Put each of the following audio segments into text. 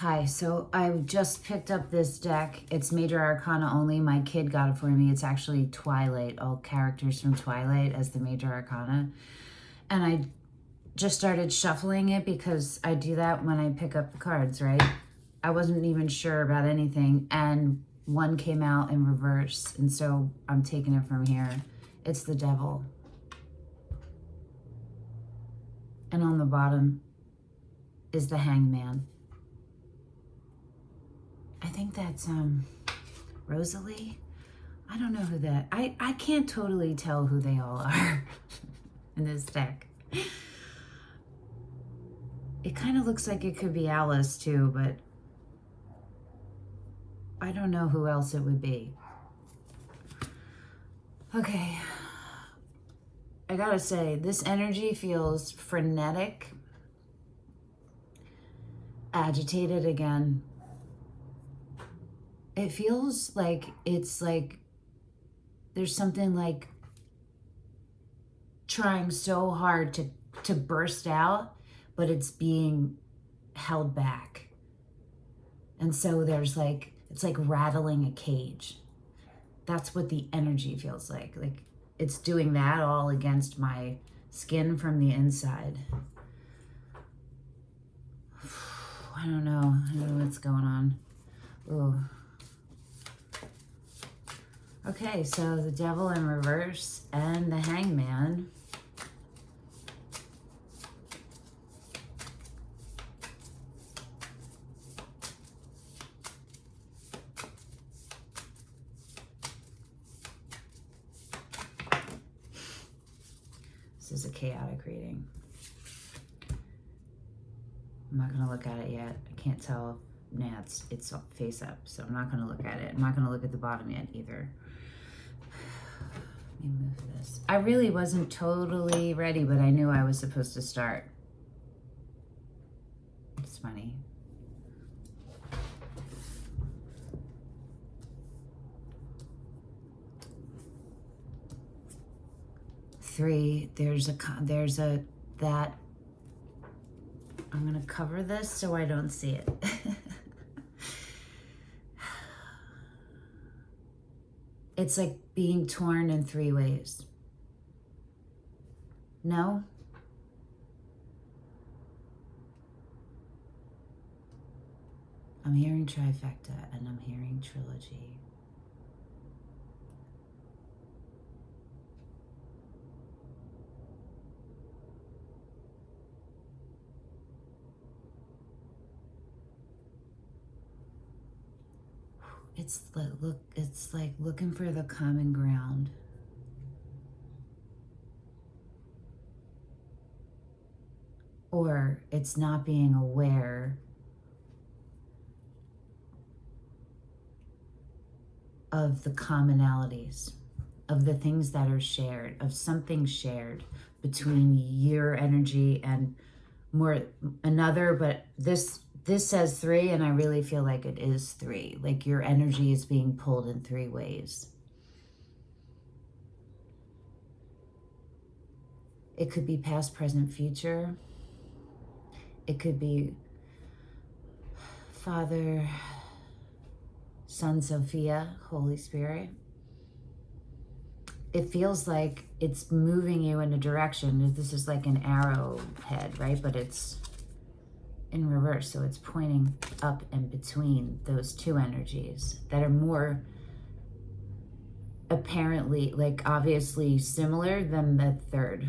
Hi, so I just picked up this deck. It's Major Arcana only. My kid got it for me. It's actually Twilight, all characters from Twilight as the Major Arcana. And I just started shuffling it because I do that when I pick up the cards, right? I wasn't even sure about anything, and one came out in reverse, and so I'm taking it from here. It's the Devil. And on the bottom is the Hangman. I think that's Rosalie. I don't know who that, I can't totally tell who they all are in this deck. It kind of looks like it could be Alice too, but I don't know who else it would be. Okay. I gotta say, this energy feels frenetic, agitated again. It feels like it's like there's something like trying so hard to burst out, but it's being held back. And so there's like, it's like rattling a cage. That's what the energy feels like. Like it's doing that all against my skin from the inside. I don't know what's going on. Ooh. Okay, so the Devil in reverse and the Hangman. This is a chaotic reading. I'm not going to look at it yet. I can't tell. Nah, it's face up, so I'm not going to look at it. I'm not going to look at the bottom yet either. Let me move this. I really wasn't totally ready, but I knew I was supposed to start. It's funny. Three, there's a, that, I'm going to cover this so I don't see it. It's like being torn in three ways. No? I'm hearing trifecta and I'm hearing trilogy. It's like looking for the common ground. Or it's not being aware of the commonalities, of the things that are shared, of something shared between your energy and more another, but this says three, and I really feel like it is three. Like your energy is being pulled in three ways. It could be past, present, future. It could be Father, Son, Sophia, Holy Spirit. It feels like it's moving you in a direction. This is like an arrowhead, right? But it's in reverse, so it's pointing up and between those two energies that are more apparently, like obviously similar than the third.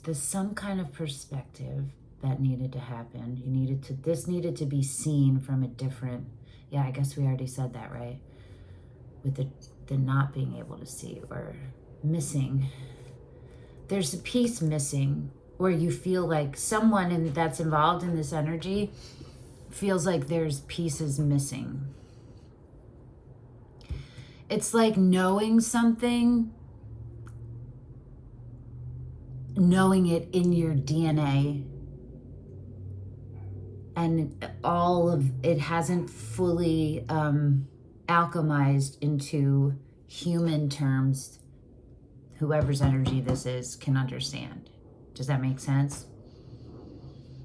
There's some kind of perspective that needed to happen. This needed to be seen from a different, yeah, I guess we already said that, right? With the not being able to see or missing. There's a piece missing, or you feel like someone that's involved in this energy feels like there's pieces missing. It's like knowing something, knowing it in your DNA, and all of it hasn't fully alchemized into human terms. Whoever's energy this is can understand. Does that make sense?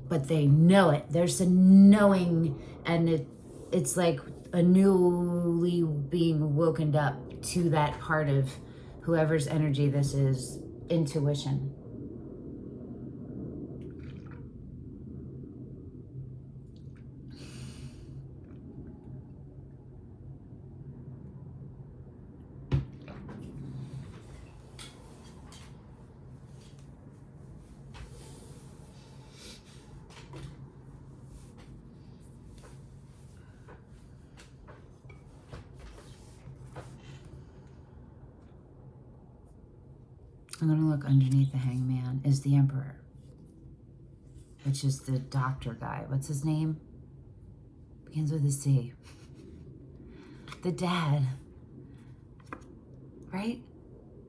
But they know it. There's a knowing, and it's like a newly being woken up to that part of whoever's energy this is, intuition. I'm going to look underneath the Hangman is the Emperor, which is the doctor guy. What's his name? Begins with a C. The dad. Right?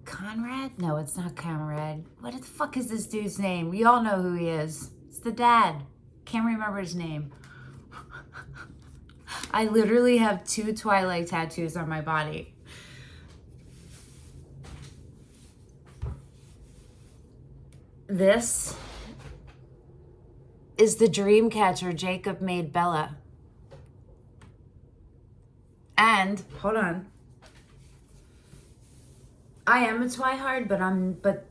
Conrad? No, it's not Conrad. What the fuck is this dude's name? We all know who he is. It's the dad. Can't remember his name. I literally have 2 Twilight tattoos on my body. This is the dream catcher Jacob made Bella. And, hold on. I am a twihard, but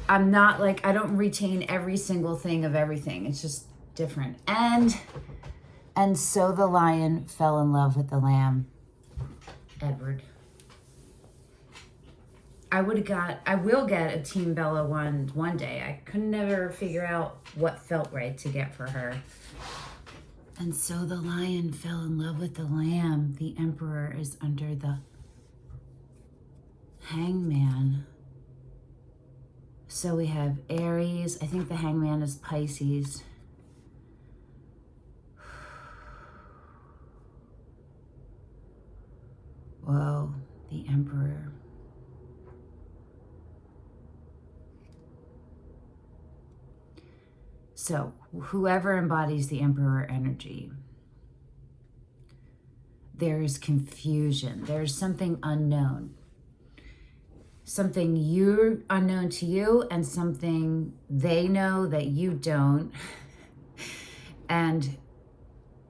I'm not like, I don't retain every single thing of everything. It's just different. And so the lion fell in love with the lamb. Edward. I will get a Team Bella one day. I could never figure out what felt right to get for her. And so the lion fell in love with the lamb. The emperor is under the hangman. So we have Aries. I think the hangman is Pisces. Whoa, the emperor. So whoever embodies the emperor energy, there is confusion. There's something unknown. Something you're unknown to you and something they know that you don't. And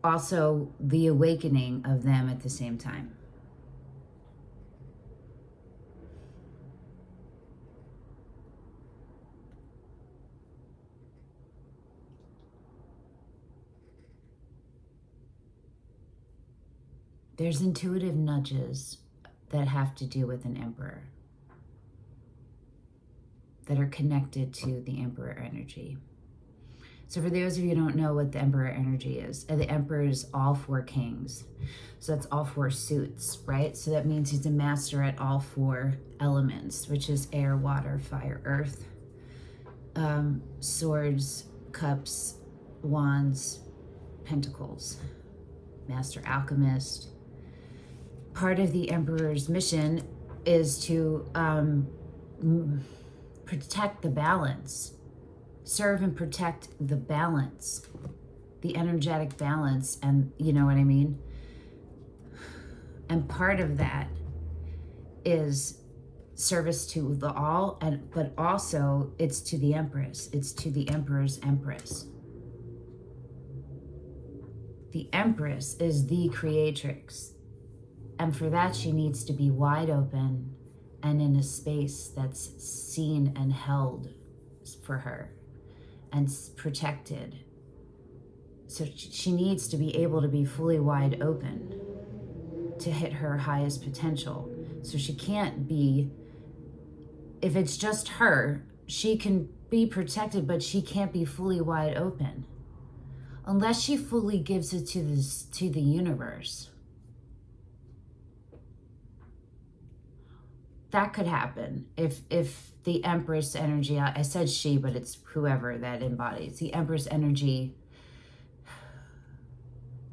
also the awakening of them at the same time. There's intuitive nudges that have to do with an emperor, that are connected to the emperor energy. So for those of you who don't know what the emperor energy is, the emperor is all 4 kings. So that's all 4 suits, right? So that means he's a master at all 4 elements, which is air, water, fire, earth. Swords, cups, wands, pentacles. Master alchemist. Part of the emperor's mission is to protect the balance, serve and protect the balance, the energetic balance, and you know what I mean? And part of that is service to the all, but also it's to the empress, it's to the emperor's empress. The empress is the creatrix, and for that she needs to be wide open and in a space that's seen and held for her and protected. So she needs to be able to be fully wide open to hit her highest potential. So she can't be, if it's just her, she can be protected, but she can't be fully wide open unless she fully gives it to the universe. That could happen if the Empress energy, I said she, but it's whoever that embodies, the Empress energy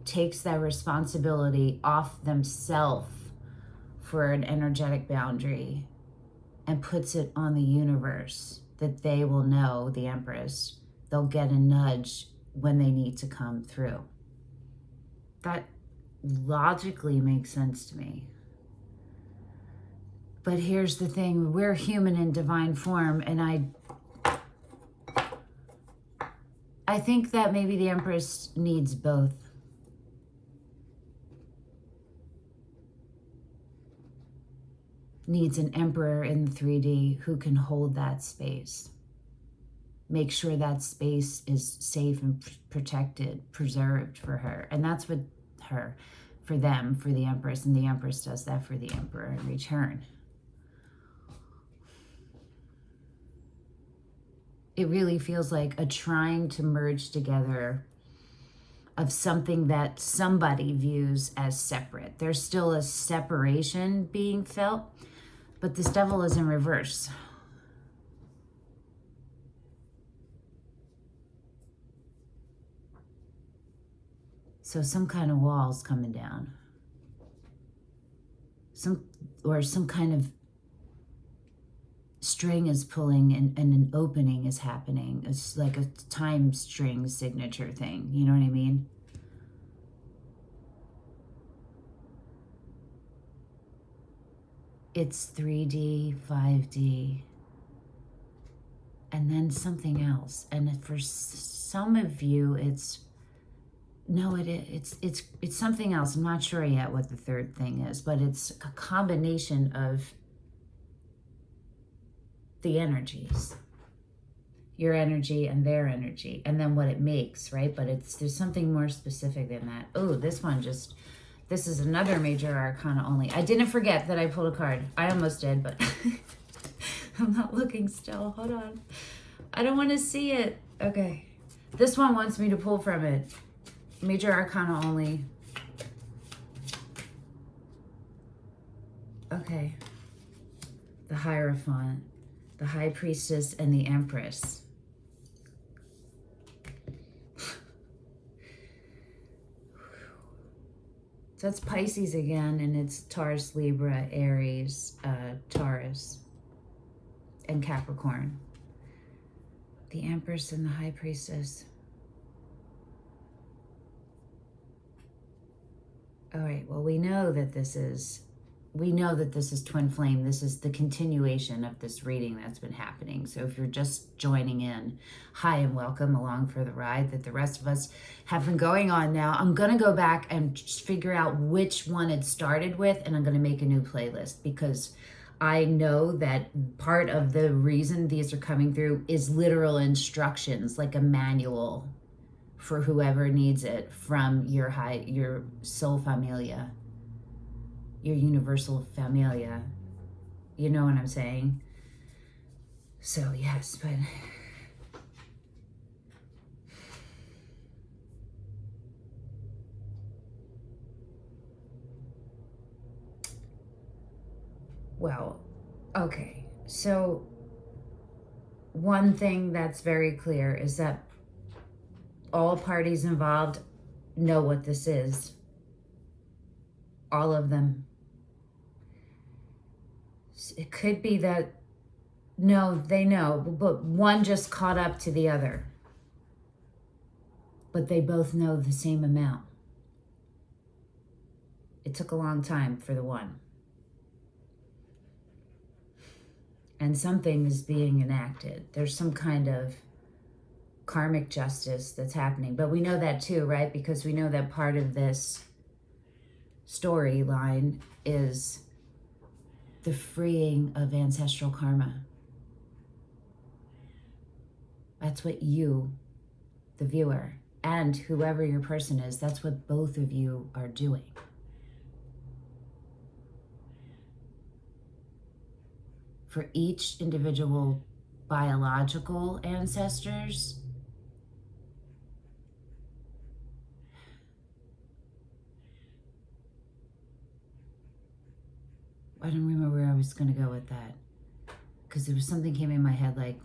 takes that responsibility off themselves for an energetic boundary and puts it on the universe, that they will know, the Empress, they'll get a nudge when they need to come through. That logically makes sense to me. But here's the thing, we're human in divine form, and I think that maybe the Empress needs both. Needs an Emperor in 3D who can hold that space. Make sure that space is safe and protected, preserved for her. And that's what for them, for the Empress, and the Empress does that for the Emperor in return. It really feels like a trying to merge together of something that somebody views as separate. There's still a separation being felt, but this Devil is in reverse. So some kind of wall's coming down. Some kind of string is pulling and an opening is happening. It's like a time string signature thing. You know what I mean? It's 3D, 5D, and then something else. And for some of you, it's something else. I'm not sure yet what the third thing is, but it's a combination of the energies, your energy and their energy, and then what it makes, right? But there's something more specific than that. Oh, this is another major arcana only. I didn't forget that I pulled a card. I almost did, but I'm not looking still. Hold on. I don't want to see it. Okay. This one wants me to pull from it. Major arcana only. Okay. The Hierophant, the High Priestess, and the Empress. So that's Pisces again, and it's Taurus, Libra, Aries, Taurus, and Capricorn. The Empress and the High Priestess. All right, well, we know that this is twin flame. This is the continuation of this reading that's been happening. So if you're just joining in, hi and welcome along for the ride that the rest of us have been going on now. I'm going to go back and just figure out which one it started with, and I'm going to make a new playlist because I know that part of the reason these are coming through is literal instructions, like a manual for whoever needs it from your soul familia, your universal familia. You know what I'm saying? So yes, but well, okay. So one thing that's very clear is that all parties involved know what this is. All of them. It could be that, no, they know, but one just caught up to the other. But they both know the same amount. It took a long time for the one. And something is being enacted. There's some kind of karmic justice that's happening. But we know that too, right? Because we know that part of this storyline is the freeing of ancestral karma. That's what you, the viewer, and whoever your person is, that's what both of you are doing. For each individual biological ancestors, I don't remember where I was going to go with that, because there was something came in my head like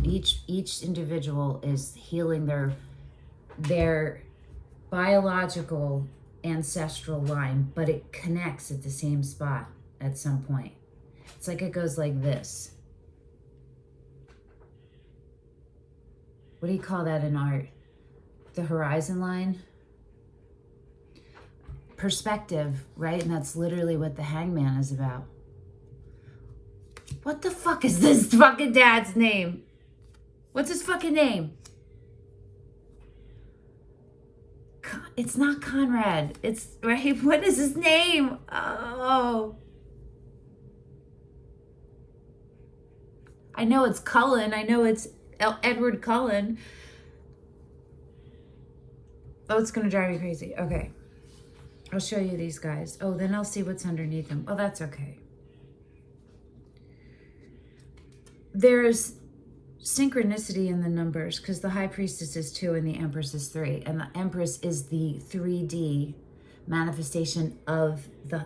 each individual is healing their biological ancestral line, but it connects at the same spot at some point. It's like it goes like this. What do you call that in art? the horizon line. Perspective, right? And that's literally what the Hangman is about. What the fuck is this fucking dad's name? What's his fucking name? It's not Conrad. It's, right? What is his name? Oh. I know it's Cullen. I know it's Edward Cullen. Oh, it's going to drive me crazy. Okay. I'll show you these guys. Oh, then I'll see what's underneath them. Oh, that's okay. There's synchronicity in the numbers because the High Priestess is 2 and the Empress is 3. And the Empress is the 3D manifestation of the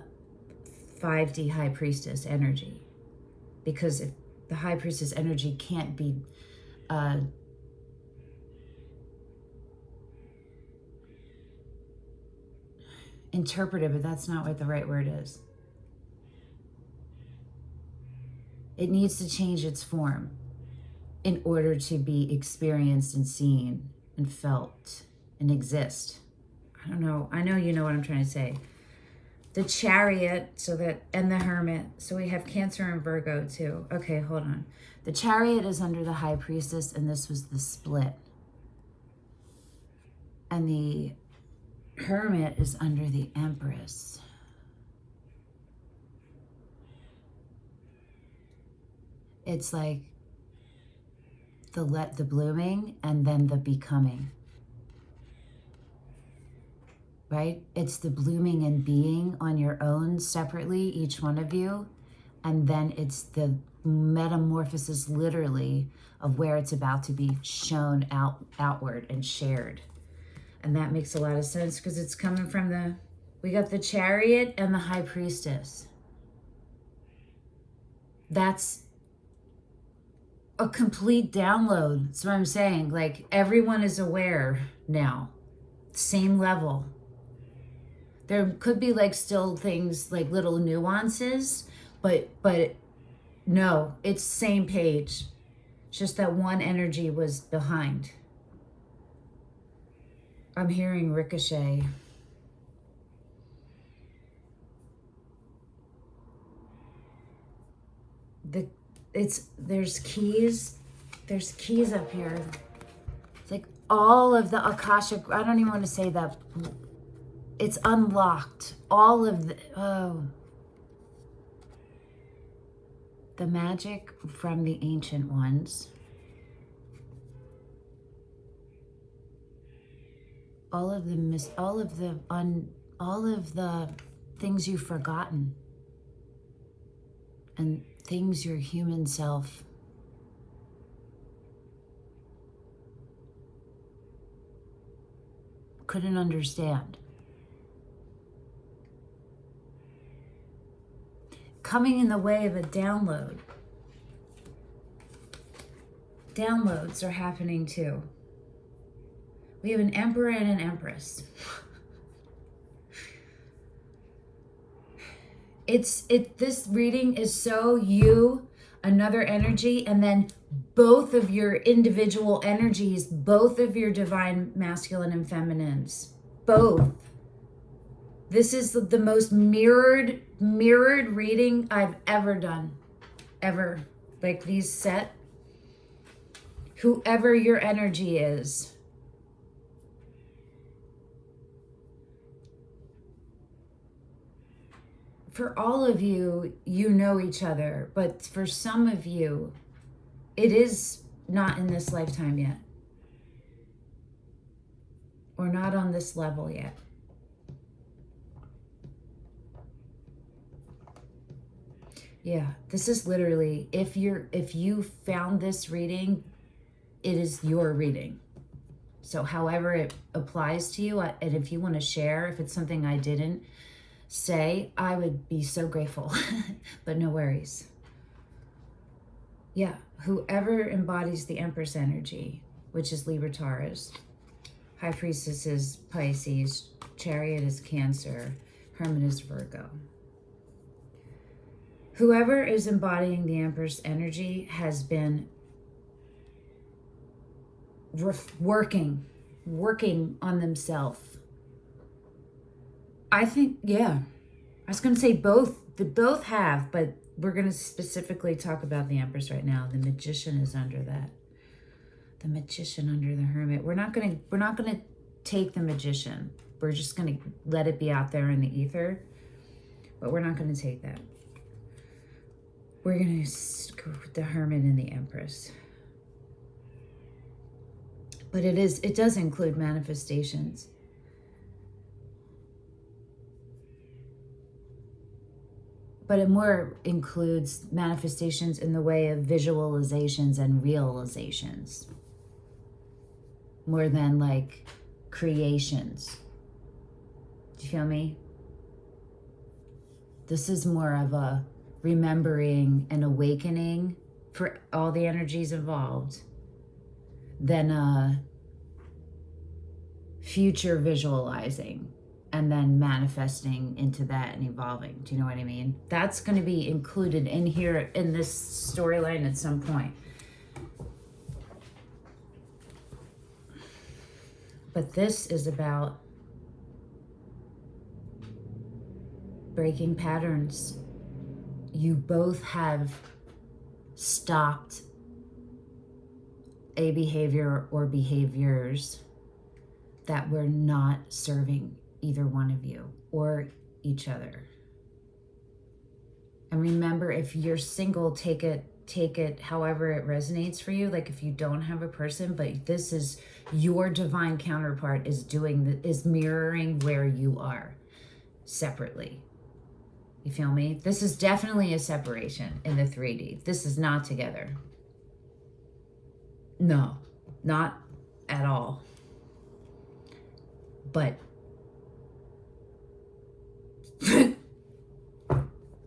5D High Priestess energy. Because if the High Priestess energy can't be interpreted, but that's not what the right word is. It needs to change its form in order to be experienced and seen and felt and exist. I don't know. I know you know what I'm trying to say. The Chariot, so that, and the Hermit. So we have Cancer and Virgo too. Okay, hold on. The Chariot is under the High Priestess, and this was the split. And the Hermit is under the Empress. It's like the blooming and then the becoming. Right? It's the blooming and being on your own separately, each one of you. And then it's the metamorphosis literally of where it's about to be shown outward and shared. And that makes a lot of sense because it's coming from we got the Chariot and the High Priestess. That's a complete download. That's what I'm saying. Like, everyone is aware now. Same level. There could be like still things like little nuances, but no, it's same page. It's just that one energy was behind. I'm hearing ricochet. There's keys. There's keys up here. It's like all of the Akashic, I don't even want to say that. It's unlocked. All of the magic from the ancient ones. All of the things you've forgotten. And things your human self couldn't understand. Coming in the way of a download. Downloads are happening too. We have an Emperor and an Empress. This reading is so you, another energy, and then both of your individual energies, both of your divine masculine and feminines, both. This is the most mirrored reading I've ever done, ever. Like these set, whoever your energy is. For all of you, you know each other, but for some of you, it is not in this lifetime yet. Or not on this level yet. Yeah, this is literally, if you found this reading, it is your reading. So however it applies to you, and if you want to share, if it's something I didn't say, I would be so grateful, but no worries. Yeah, whoever embodies the Empress energy, which is Libra Taurus, High Priestess is Pisces, Chariot is Cancer, Hermit is Virgo. Whoever is embodying the Empress energy has been working working on themselves. I think, yeah. I was going to say both. They both have, but we're going to specifically talk about the Empress right now. The Magician is under that. The Magician under the Hermit. We're not going to take the Magician. We're just going to let it be out there in the ether. But we're not going to take that. We're going to go with the Hermit and the Empress. But it does include manifestations. But it more includes manifestations in the way of visualizations and realizations. More than like creations. Do you feel me? This is more of a remembering and awakening for all the energies involved than a future visualizing and then manifesting into that and evolving. Do you know what I mean? That's going to be included in here in this storyline at some point. But this is about breaking patterns. You both have stopped a behavior or behaviors that were not serving either one of you or each other. And remember, if you're single, take it however it resonates for you. Like if you don't have a person, but this is your divine counterpart is mirroring where you are separately. You feel me? This is definitely a separation in the 3D. This is not together. No, not at all. But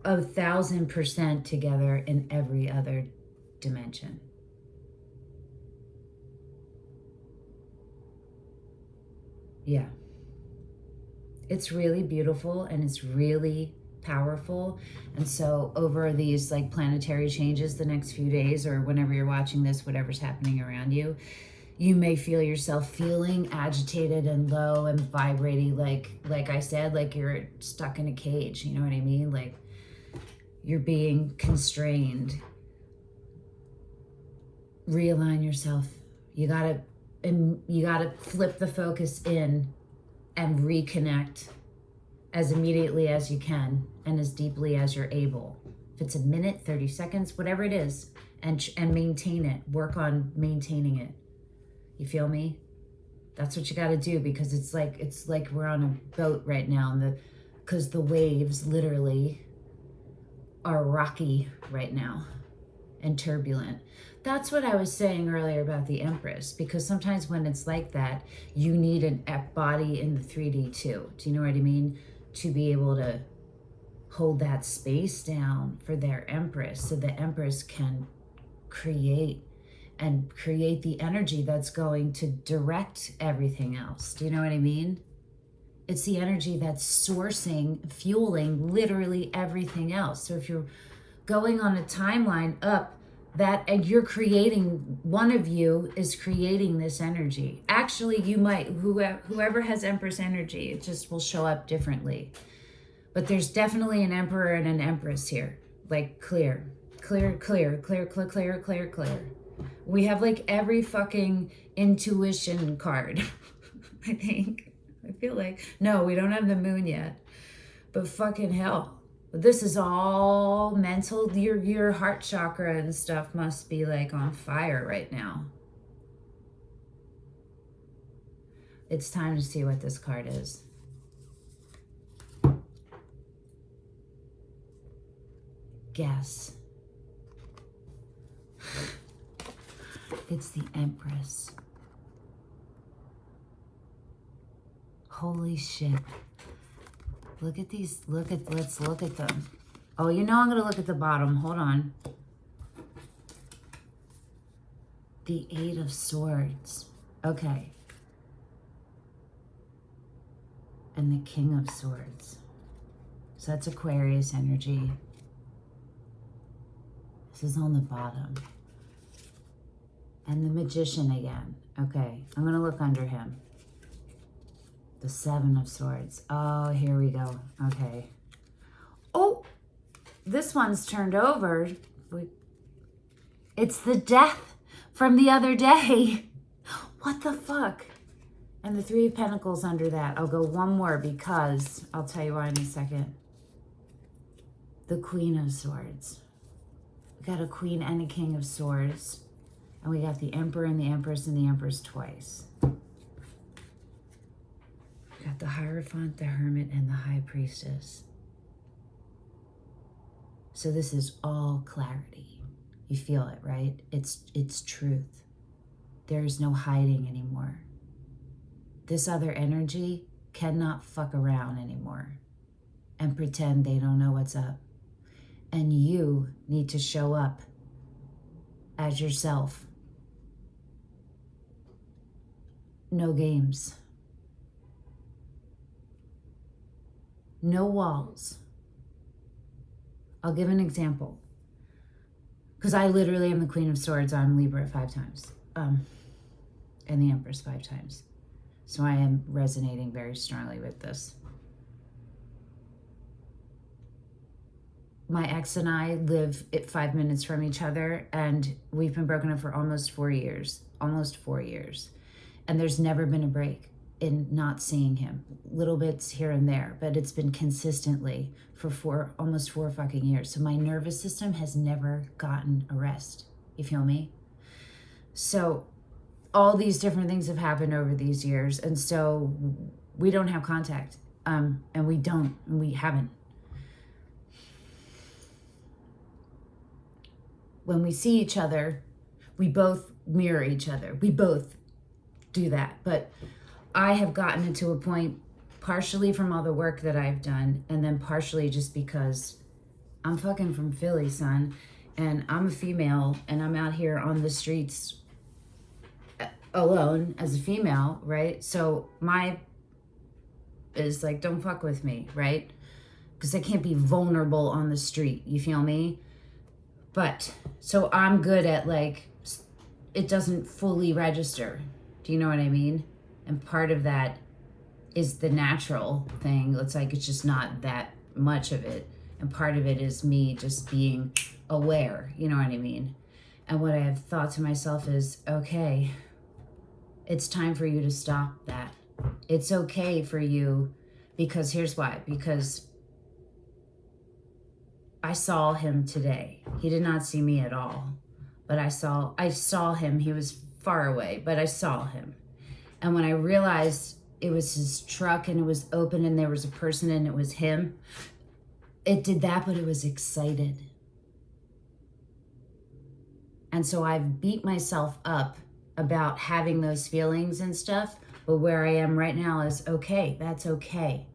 1,000% together in every other dimension. Yeah. It's really beautiful and it's really powerful. And so over these like planetary changes the next few days, or whenever you're watching this, whatever's happening around you, you may feel yourself feeling agitated and low and vibrating, like I said, like you're stuck in a cage. You know what I mean? Like you're being constrained. Realign yourself. You gotta flip the focus in and reconnect as immediately as you can and as deeply as you're able. If it's a minute, 30 seconds, whatever it is, and maintain it. Work on maintaining it. You feel me? That's what you got to do, because it's like we're on a boat right now, because the waves literally are rocky right now and turbulent. That's what I was saying earlier about the Empress, because sometimes when it's like that, you need a body in the 3D too. Do you know what I mean? To be able to hold that space down for their Empress, so the Empress can create the energy that's going to direct everything else. Do you know what I mean? It's the energy that's sourcing, fueling literally everything else. So if you're going on a timeline up, and you're creating, one of you is creating this energy. Actually, you might, whoever has Empress energy, it just will show up differently. But there's definitely an Emperor and an Empress here. Like clear. We have like every fucking intuition card, I think. I feel like, no, we don't have the moon yet. But fucking hell. This is all mental. Your heart chakra and stuff must be like on fire right now. It's time to see what this card is. Guess. It's the Empress. Holy shit. Look at these, let's look at them. Oh, you know I'm gonna look at the bottom, hold on. The 8 of Swords, okay. And the King of Swords. So that's Aquarius energy. This is on the bottom. And the Magician again, okay. I'm gonna look under him. The Seven of Swords. Oh, here we go. Okay. Oh, this one's turned over. It's the Death from the other day. What the fuck? And the Three of Pentacles under that. I'll go one more because I'll tell you why in a second. The Queen of Swords. We got a Queen and a King of Swords. And we got the Emperor and the Empress and the Empress twice. We got the Hierophant, the Hermit, and the High Priestess. So this is all clarity. You feel it, right? It's truth. There's no hiding anymore. This other energy cannot fuck around anymore and pretend they don't know what's up. And you need to show up as yourself. No games. No walls. I'll give an example. Because I literally am the Queen of Swords on Libra 5 times. And the Empress 5 times. So I am resonating very strongly with this. My ex and I live at 5 minutes from each other, and we've been broken up for almost 4 years. Almost 4 years. And there's never been a break in not seeing him. Little bits here and there, but it's been consistently for almost 4 fucking years. So my nervous system has never gotten a rest. You feel me? So all these different things have happened over these years, and so we don't have contact. And we haven't. When we see each other, we both mirror each other. We both do that. But I have gotten it to a point, partially from all the work that I've done, and then partially just because I'm fucking from Philly, son, and I'm a female, and I'm out here on the streets alone as a female, right? So my is like, don't fuck with me, right? Because I can't be vulnerable on the street, you feel me? But, so I'm good at like, it doesn't fully register. Do you know what I mean? And part of that is the natural thing. It's like, it's just not that much of it. And part of it is me just being aware, you know what I mean? And what I have thought to myself is, okay, it's time for you to stop that. It's okay for you, because here's why. Because I saw him today. He did not see me at all. But I saw him. He was far away, but I saw him. And when I realized it was his truck and it was open and there was a person and it was him, it did that, but it was excited. And so I've beat myself up about having those feelings and stuff, but where I am right now is okay, that's okay.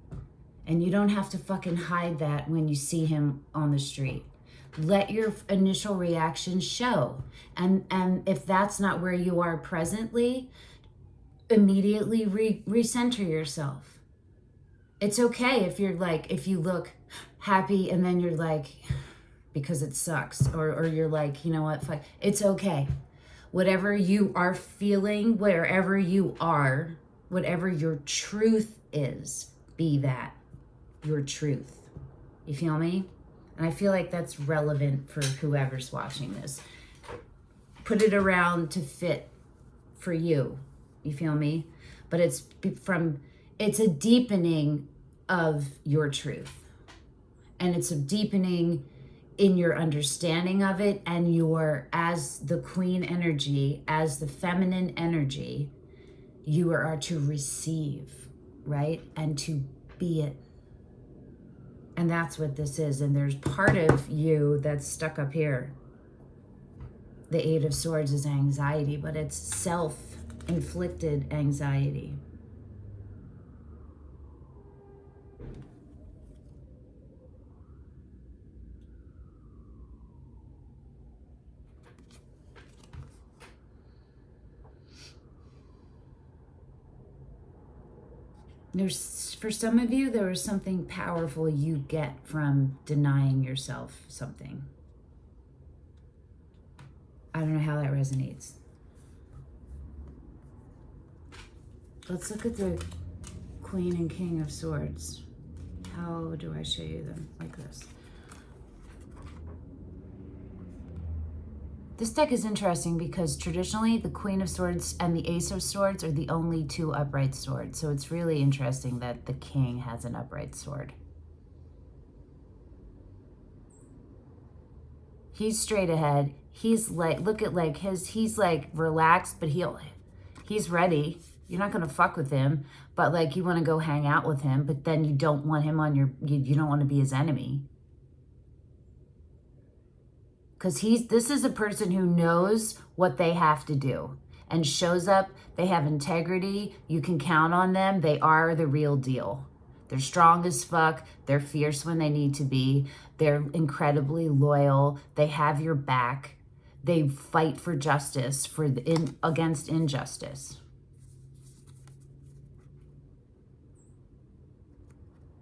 And you don't have to fucking hide that when you see him on the street. Let your initial reaction show. And if that's not where you are presently, immediately recenter yourself. It's okay if you're like, if you look happy and then you're like, because it sucks, or you're like, you know what, fuck, it's okay. Whatever you are feeling, wherever you are, whatever your truth is, be that, your truth. You feel me? And I feel like that's relevant for whoever's watching this. Put it around to fit for you. You feel me? But it's a deepening of your truth. And it's a deepening in your understanding of it, and your, as the queen energy, as the feminine energy, you are to receive, right? And to be it. And that's what this is. And there's part of you that's stuck up here. The Eight of Swords is anxiety, but it's self-inflicted anxiety. For some of you, there is something powerful you get from denying yourself something. I don't know how that resonates. Let's look at the Queen and King of Swords. How do I show you them? Like this. This deck is interesting because traditionally the Queen of Swords and the Ace of Swords are the only two upright swords. So it's really interesting that the King has an upright sword. He's straight ahead. He's like, look at like he's like relaxed, but he's ready. You're not going to fuck with him, but like you want to go hang out with him, but then you don't want him on your, you don't want to be his enemy. Because this is a person who knows what they have to do and shows up. They have integrity. You can count on them. They are the real deal. They're strong as fuck. They're fierce when they need to be. They're incredibly loyal. They have your back. They fight for justice, against injustice.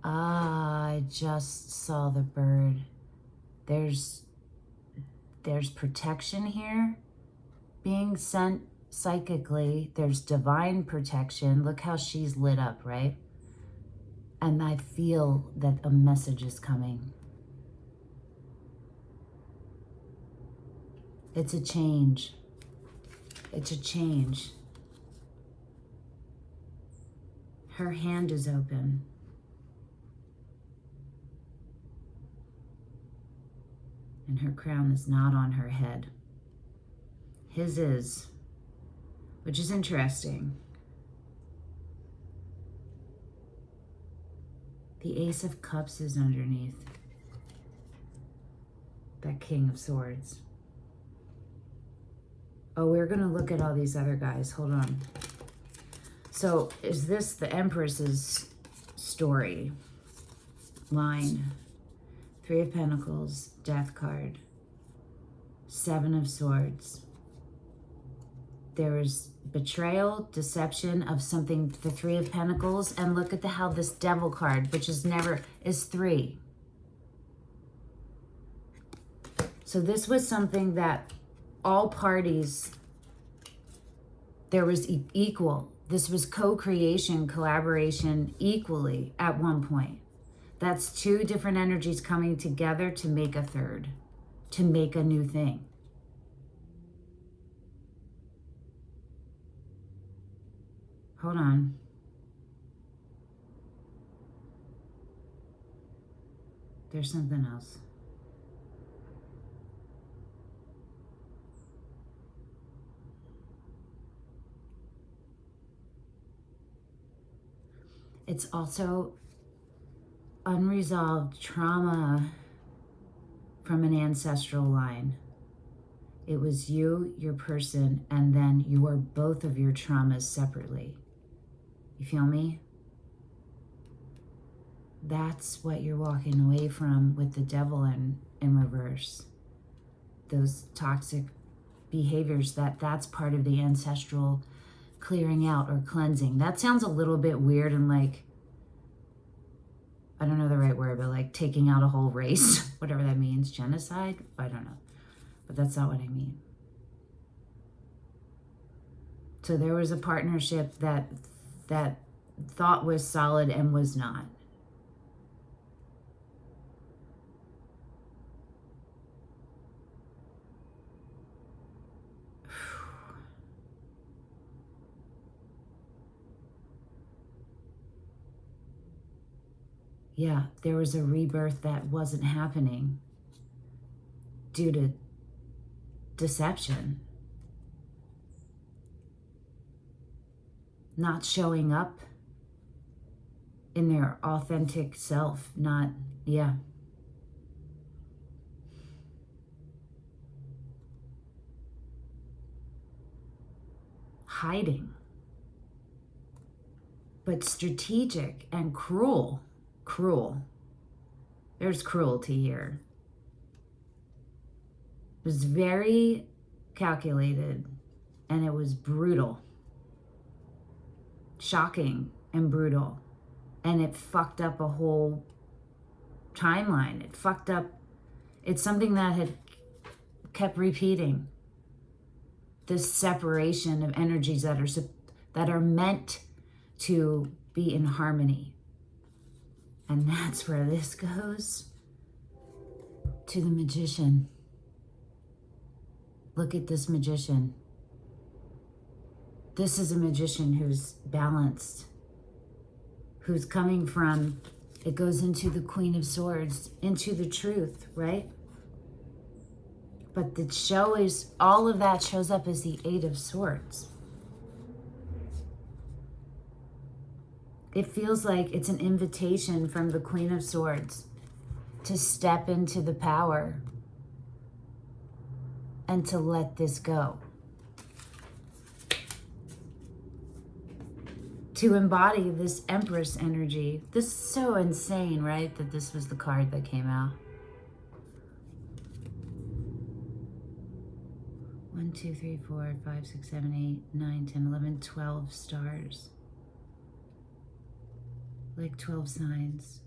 I just saw the bird. There's protection here being sent psychically. There's divine protection. Look how she's lit up, right? And I feel that a message is coming. It's a change. It's a change. Her hand is open. And her crown is not on her head. His is, which is interesting. The Ace of Cups is underneath that King of Swords. Oh, we're going to look at all these other guys. Hold on. So is this the Empress's story line? 3 of Pentacles, Death card, 7 of Swords. There is betrayal, deception of something, the 3 of Pentacles, and look at how this Devil card, which is 3. So this was something that all parties, there was equal. This was co-creation, collaboration equally at one point. That's 2 different energies coming together to make a third, to make a new thing. Hold on. There's something else. It's also unresolved trauma from an ancestral line. It was you, your person, and then both of your traumas separately. You feel me? That's what you're walking away from with the Devil in reverse. Those toxic behaviors, that's part of the ancestral clearing out or cleansing. That sounds a little bit weird and like, I don't know the right word, but like taking out a whole race, whatever that means, genocide, I don't know, but that's not what I mean. So there was a partnership that thought was solid and was not. Yeah, there was a rebirth that wasn't happening due to deception. Not showing up in their authentic self, hiding. But strategic and cruel. There's cruelty here. It was very calculated and it was brutal. Shocking and brutal. And it fucked up a whole timeline. It fucked up. It's something that had kept repeating. This separation of energies that are meant to be in harmony. And that's where this goes to the Magician. Look at this Magician. This is a magician who's balanced, who's coming from, it goes into the Queen of Swords, into the truth, right? But the show is, all of that shows up as the Eight of Swords. It feels like it's an invitation from the Queen of Swords to step into the power and to let this go. To embody this Empress energy. This is so insane, right? That this was the card that came out. 1, 2, 3, 4, 5, 6, 7, 8, 9, 10, 11, 12 stars. Like 12 signs.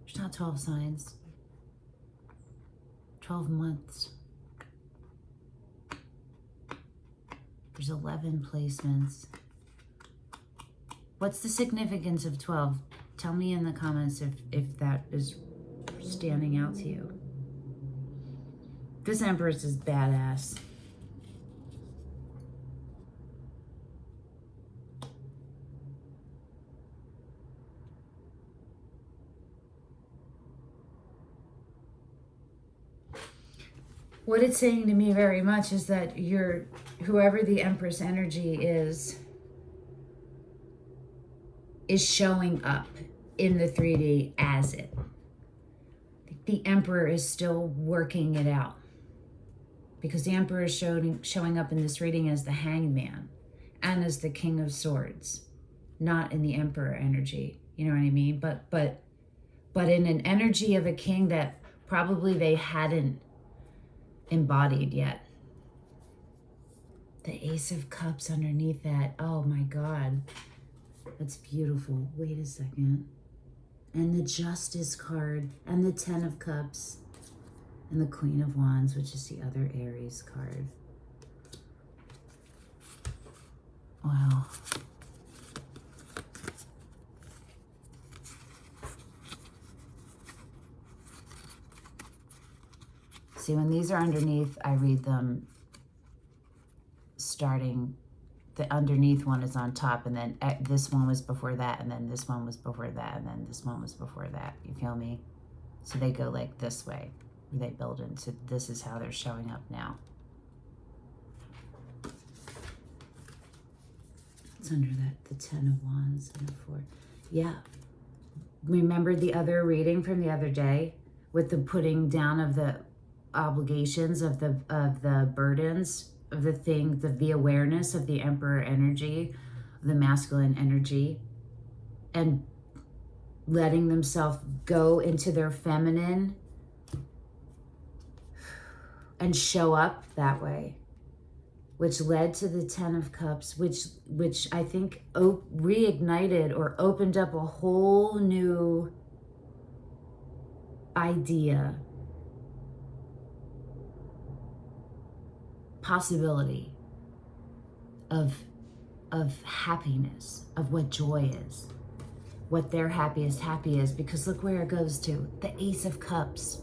There's not 12 signs. 12 months. There's 11 placements. What's the significance of 12? Tell me in the comments if that is standing out to you. This Empress is badass. What it's saying to me very much is that whoever the Empress energy is showing up in the 3D as it. The Emperor is still working it out, because the Emperor is showing up in this reading as the Hangman and as the King of Swords, not in the Emperor energy. You know what I mean? But in an energy of a king that probably they hadn't embodied yet. The Ace of Cups underneath that. Oh my God. That's beautiful. Wait a second. And the Justice card. And the 10 of Cups. And the Queen of Wands, which is the other Aries card. Wow. See, when these are underneath, I read them starting, the underneath one is on top, and then this one was before that, and then this one was before that, and then this one was before that. You feel me? So they go like this way. They build into, this is how they're showing up now. It's under that, the 10 of Wands and the 4. Yeah. Remember the other reading from the other day with the putting down of the obligations, of the burdens, of the thing, the awareness of the Emperor energy, the masculine energy, and letting themselves go into their feminine and show up that way, which led to the 10 of Cups, which I think reignited or opened up a whole new idea, possibility of happiness, of what joy is, what their happy is, because look where it goes to, the Ace of Cups.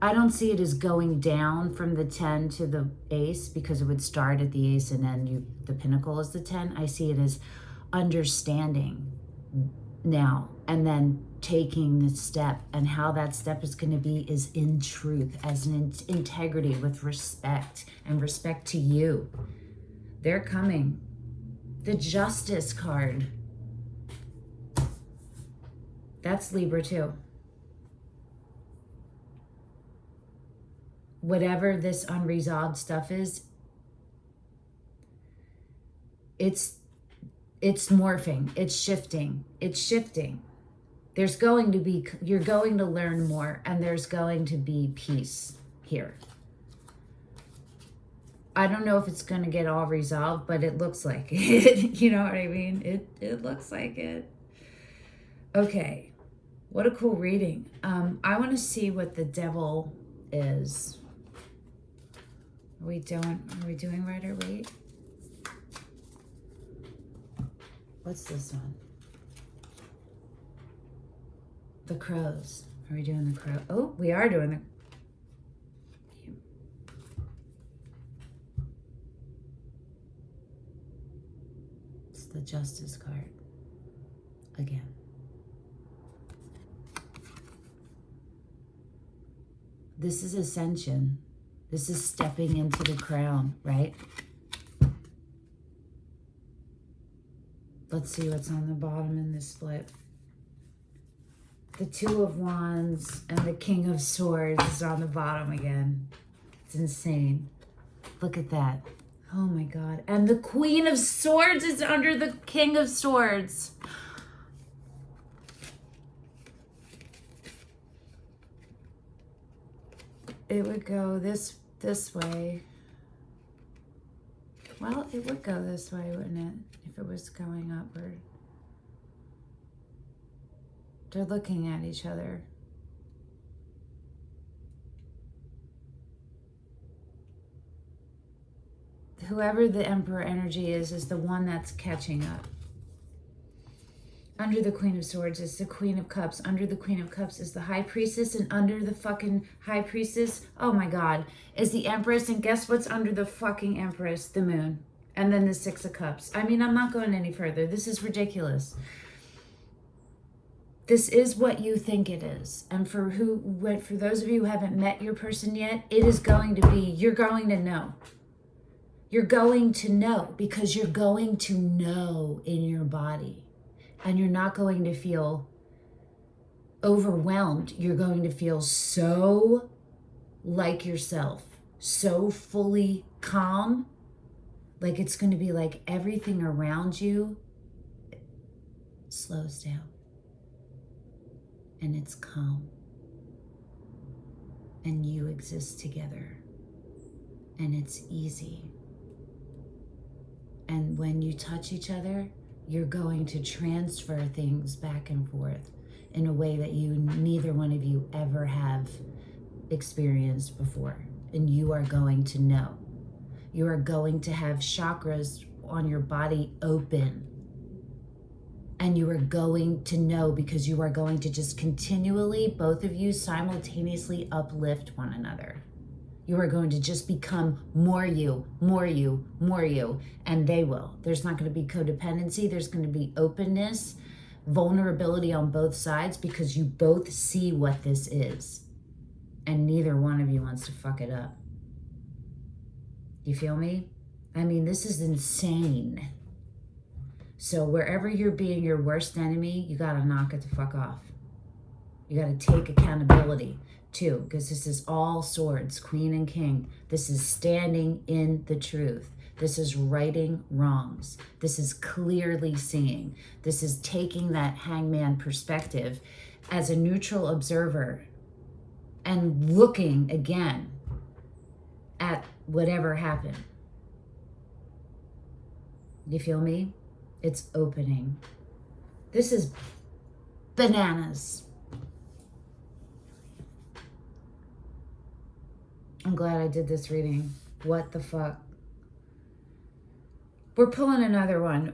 I don't see it as going down from the 10 to the Ace, because it would start at the Ace and then the Pinnacle is the 10. I see it as understanding now and then taking the step, and how that step is going to be is in truth, as an integrity, with respect, and respect to you. They're coming. The Justice card. That's Libra too. Whatever this unresolved stuff is, it's morphing, it's shifting. There's going to be, you're going to learn more, and there's going to be peace here. I don't know if it's going to get all resolved, but it looks like it. You know what I mean? It looks like it. Okay. What a cool reading. I want to see what the Devil is. Are we doing rider waite? What's this one? The crows. Are we doing the crow? Oh, we are doing the... It's the justice card. Again. This is ascension. This is stepping into the crown, right? Let's see what's on the bottom in this split. The Two of Wands and the King of Swords is on the bottom again. It's insane. Look at that. Oh my God. And the Queen of Swords is under the King of Swords. It would go this way. Well, it would go this way, wouldn't it? If it was going upward. They're looking at each other. Whoever the Emperor energy is the one that's catching up. Under the Queen of Swords is the Queen of Cups. Under the Queen of Cups is the High Priestess. And under the fucking High Priestess, oh my God, is the Empress. And guess what's under the fucking Empress? The Moon. And then the Six of Cups. I mean, I'm not going any further. This is ridiculous. This is what you think it is. And for those of you who haven't met your person yet, it is going to be, you're going to know. You're going to know because you're going to know in your body. And you're not going to feel overwhelmed. You're going to feel so like yourself, so fully calm. Like it's going to be like everything around you slows down. And it's calm. And you exist together. And it's easy. And when you touch each other, you're going to transfer things back and forth in a way that neither one of you ever have experienced before. And you are going to know. You are going to have chakras on your body open. And you are going to know because you are going to just continually, both of you simultaneously uplift one another. You are going to just become more you, more you, more you, and they will. There's not going to be codependency. There's going to be openness, vulnerability on both sides because you both see what this is. And neither one of you wants to fuck it up. You feel me? I mean, this is insane. So wherever you're being your worst enemy, you got to knock it the fuck off. You got to take accountability too, because this is all swords, queen and king. This is standing in the truth. This is righting wrongs. This is clearly seeing. This is taking that hangman perspective as a neutral observer and looking again at whatever happened. You feel me? It's opening. This is bananas. I'm glad I did this reading. What the fuck? We're pulling another one.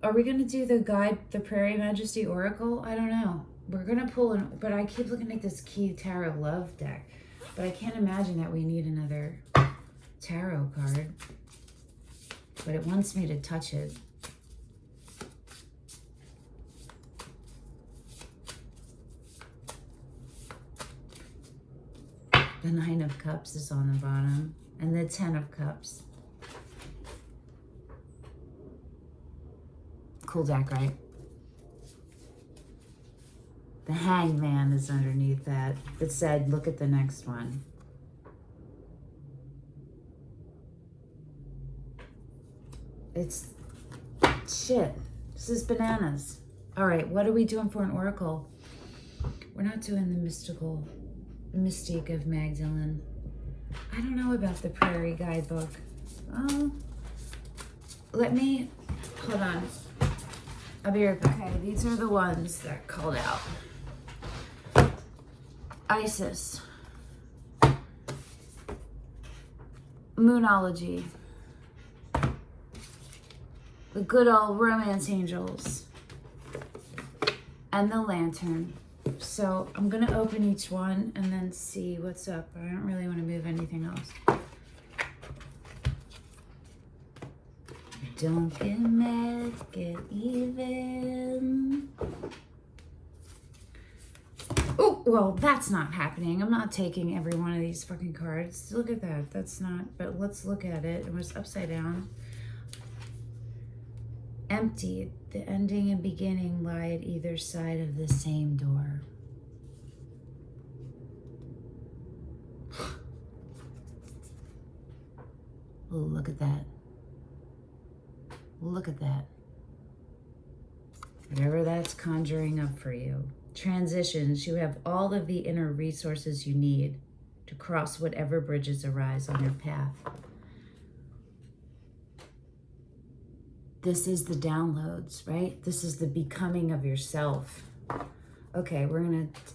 Are we going to do the guide, the Praire Majesty Oracle? I don't know. We're going to pull but I keep looking at this Kei Love deck. But I can't imagine that we need another tarot card. But it wants me to touch it. The Nine of Cups is on the bottom. And the Ten of Cups. Cool deck, right? The Hangman is underneath that. It said, look at the next one. It's shit. This is bananas. All right, what are we doing for an oracle? We're not doing the mystique of Magdalene. I don't know about the Prairie guidebook. Oh, hold on. I'll be right back. Okay, these are the ones that called out. Isis. Moonology. The good old romance angels. And the lantern. So I'm going to open each one and then see what's up. I don't really want to move anything else. Don't get mad, get even. Oh, well, that's not happening. I'm not taking every one of these fucking cards. Look at that. That's not, but let's look at it. It was upside down. Empty. The ending and beginning lie at either side of the same door. Oh, look at that. Look at that. Whatever that's conjuring up for you. Transitions. You have all of the inner resources you need to cross whatever bridges arise on your path. This is the downloads, right? This is the becoming of yourself. Okay,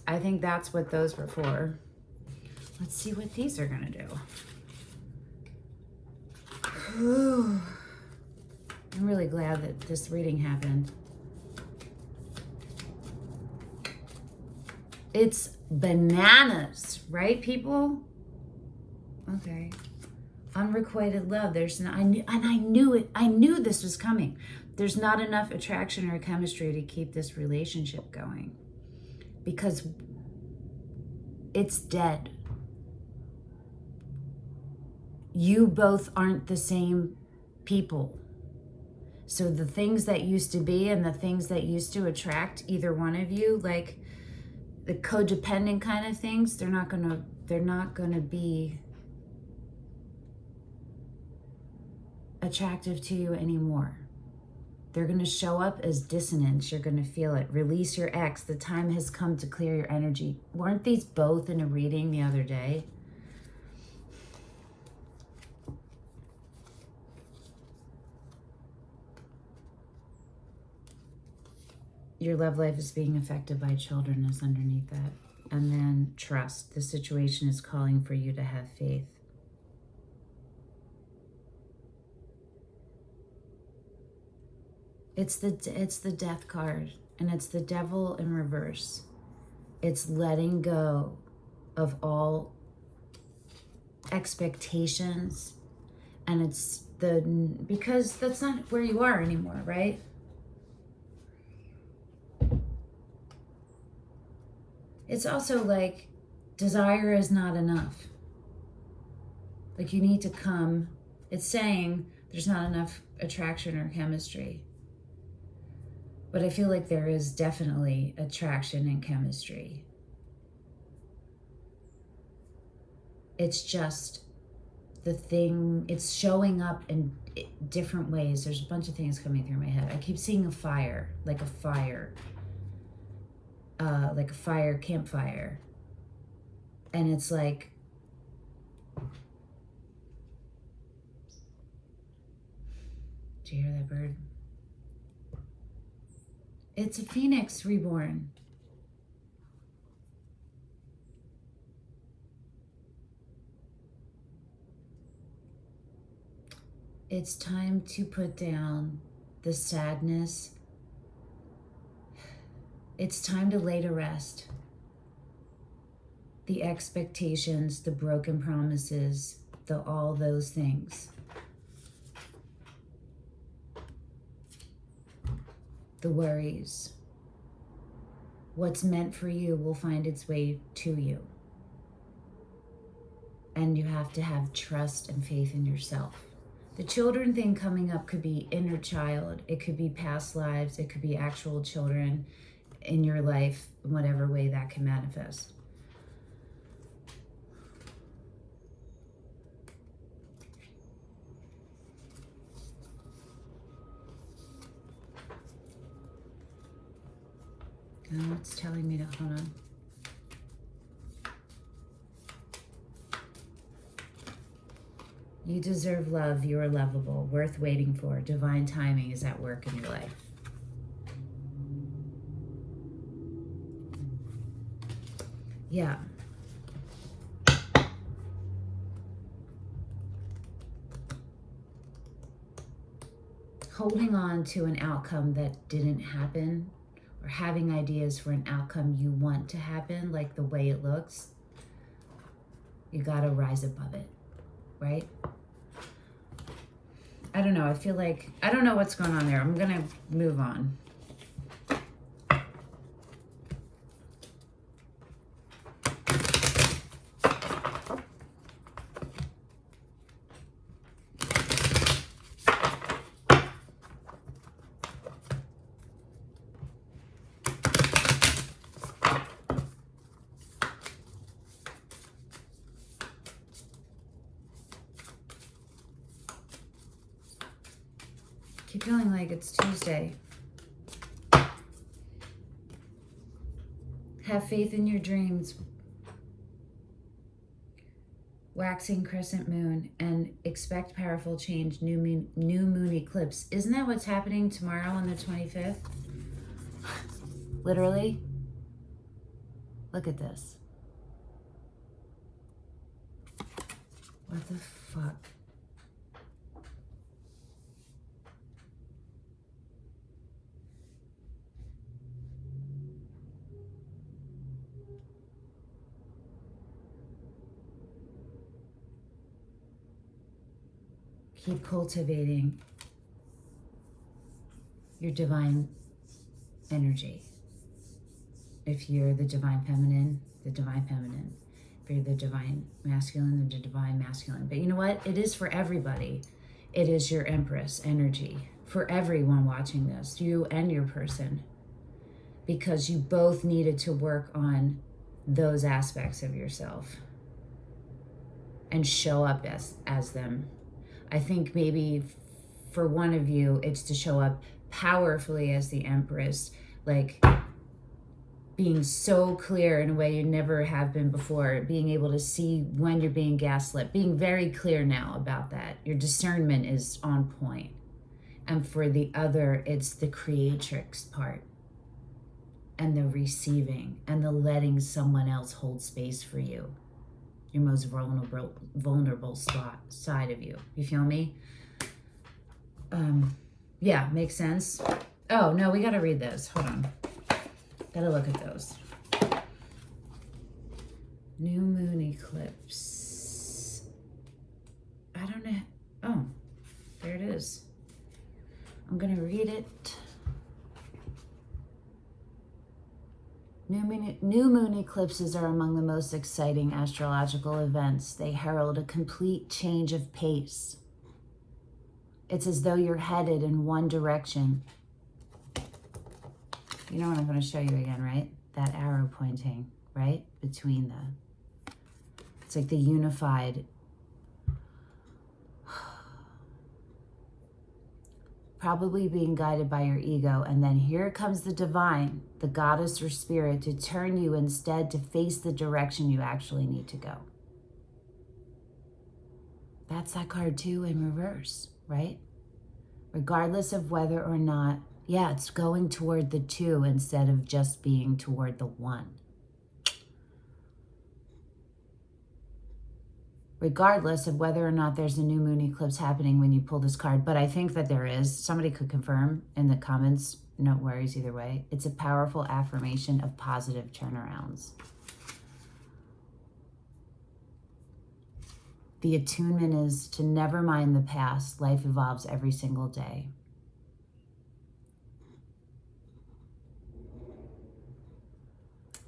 I think that's what those were for. Let's see what these are gonna do. I'm really glad that this reading happened. It's bananas, right, people? Okay. Unrequited love. I knew it. I knew this was coming. There's not enough attraction or chemistry to keep this relationship going because it's dead. You both aren't the same people. So the things that used to be and the things that used to attract either one of you, like the codependent kind of things, they're not gonna be attractive to you anymore. They're going to show up as dissonance. You're going to feel it. Release your ex. The time has come to clear your energy. Weren't these both in a reading the other day? Your love life is being affected by children is underneath that. And then trust. The situation is calling for you to have faith. It's the death card, and it's the devil in reverse. It's letting go of all expectations, and it's because that's not where you are anymore, right? It's also like desire is not enough. Like you need to come. It's saying there's not enough attraction or chemistry. But I feel like there is definitely attraction and chemistry. It's just the thing, it's showing up in different ways. There's a bunch of things coming through my head. I keep seeing a fire, like a campfire. And it's like, do you hear that bird? It's a phoenix reborn. It's time to put down the sadness. It's time to lay to rest the expectations, the broken promises, all those things. The worries. What's meant for you will find its way to you. And you have to have trust and faith in yourself. The children thing coming up could be inner child. It could be past lives. It could be actual children in your life, whatever way that can manifest. Oh, it's telling me to hold on. You deserve love. You are lovable, worth waiting for. Divine timing is at work in your life. Yeah. holding on to an outcome that didn't happen, or having ideas for an outcome you want to happen, like the way it looks, you got to rise above it, right? I don't know. I feel like, I don't know what's going on there. I'm going to move on. Keep feeling like it's Tuesday. Have faith in your dreams. Waxing crescent moon, and expect powerful change. New moon eclipse. Isn't that what's happening tomorrow on the 25th? Literally. Look at this. What the fuck? Keep cultivating your divine energy. If you're the divine feminine, the divine feminine. If you're the divine masculine, the divine masculine. But you know what? It is for everybody. It is your Empress energy for everyone watching this, you and your person, because you both needed to work on those aspects of yourself and show up as them. I think maybe for one of you, it's to show up powerfully as the Empress, like being so clear in a way you never have been before, being able to see when you're being gaslit, being very clear now about that. Your discernment is on point. And for the other, it's the creatrix part and the receiving and the letting someone else hold space for you. Your most vulnerable side of you. You feel me? Yeah, makes sense. Oh, no, we got to read this. Hold on. Got to look at those. New moon eclipse. I don't know. Oh, there it is. I'm going to read it. New moon eclipses are among the most exciting astrological events. They herald a complete change of pace. It's as though you're headed in one direction. You know what I'm going to show you again, right? That arrow pointing, right? Between the... It's like the unified... Probably being guided by your ego, and then here comes the divine, the goddess or spirit, to turn you instead to face the direction you actually need to go. That's that card too in reverse, right? Regardless of whether or not, yeah, it's going toward the two instead of just being toward the one. Regardless of whether or not there's a new moon eclipse happening when you pull this card. But I think that there is. Somebody could confirm in the comments. No worries either way. It's a powerful affirmation of positive turnarounds. The attunement is to never mind the past. Life evolves every single day.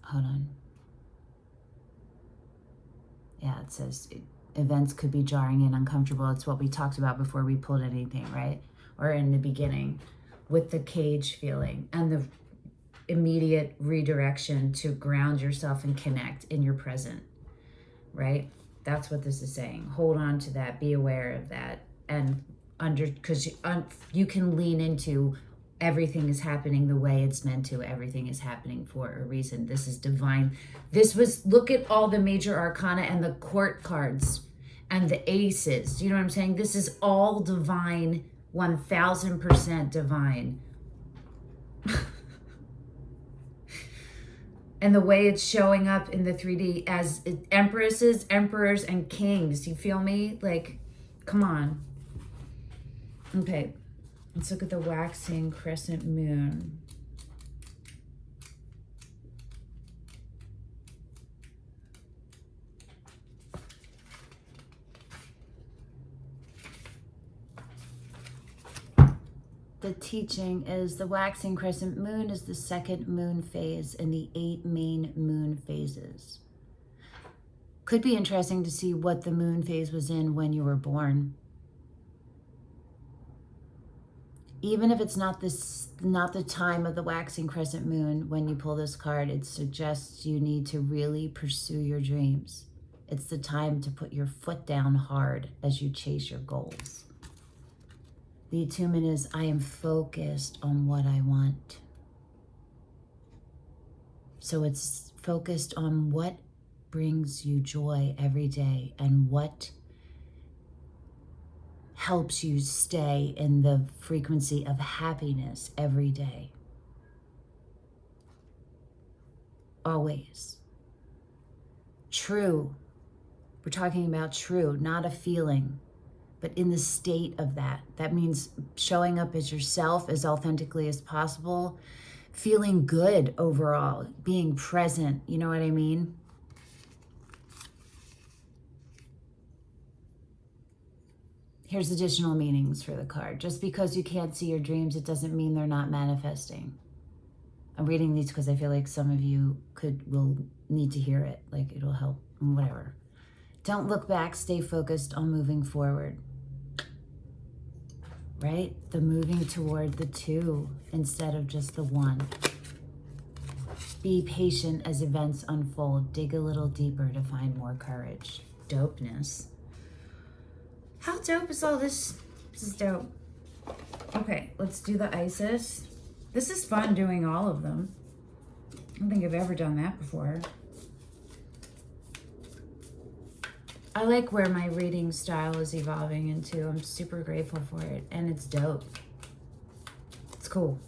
Hold on. Yeah, it says... events could be jarring and uncomfortable. It's what we talked about before we pulled anything, right? Or in the beginning with the cage feeling and the immediate redirection to ground yourself and connect in your present, right? That's what this is saying. Hold on to that. Be aware of that. And because you can lean into everything is happening the way it's meant to. Everything is happening for a reason. This is divine. Look at all the major arcana and the court cards and the aces. You know what I'm saying? This is all divine, 1000% divine. And the way it's showing up in the 3D as empresses, emperors, and kings. You feel me? Like, come on. Okay. Let's look at the waxing crescent moon. The teaching is the waxing crescent moon is the second moon phase in the 8 main moon phases. Could be interesting to see what the moon phase was in when you were born. Even if it's not the time of the waxing crescent moon when you pull this card, it suggests you need to really pursue your dreams. It's the time to put your foot down hard as you chase your goals. The attunement is, I am focused on what I want. So it's focused on what brings you joy every day and what helps you stay in the frequency of happiness every day. Always. True. We're talking about true, not a feeling, but in the state of that. That means showing up as yourself as authentically as possible, feeling good overall, being present, you know what I mean? Here's additional meanings for the card. Just because you can't see your dreams, it doesn't mean they're not manifesting. I'm reading these because I feel like some of you will need to hear it. Like it'll help, whatever. Don't look back, stay focused on moving forward. Right? The moving toward the 2 instead of just the 1. Be patient as events unfold. Dig a little deeper to find more courage. Dopeness. How dope is all this? This is dope. Okay, let's do the Isis. This is fun doing all of them. I don't think I've ever done that before. I like where my reading style is evolving into. I'm super grateful for it, and it's dope. It's cool.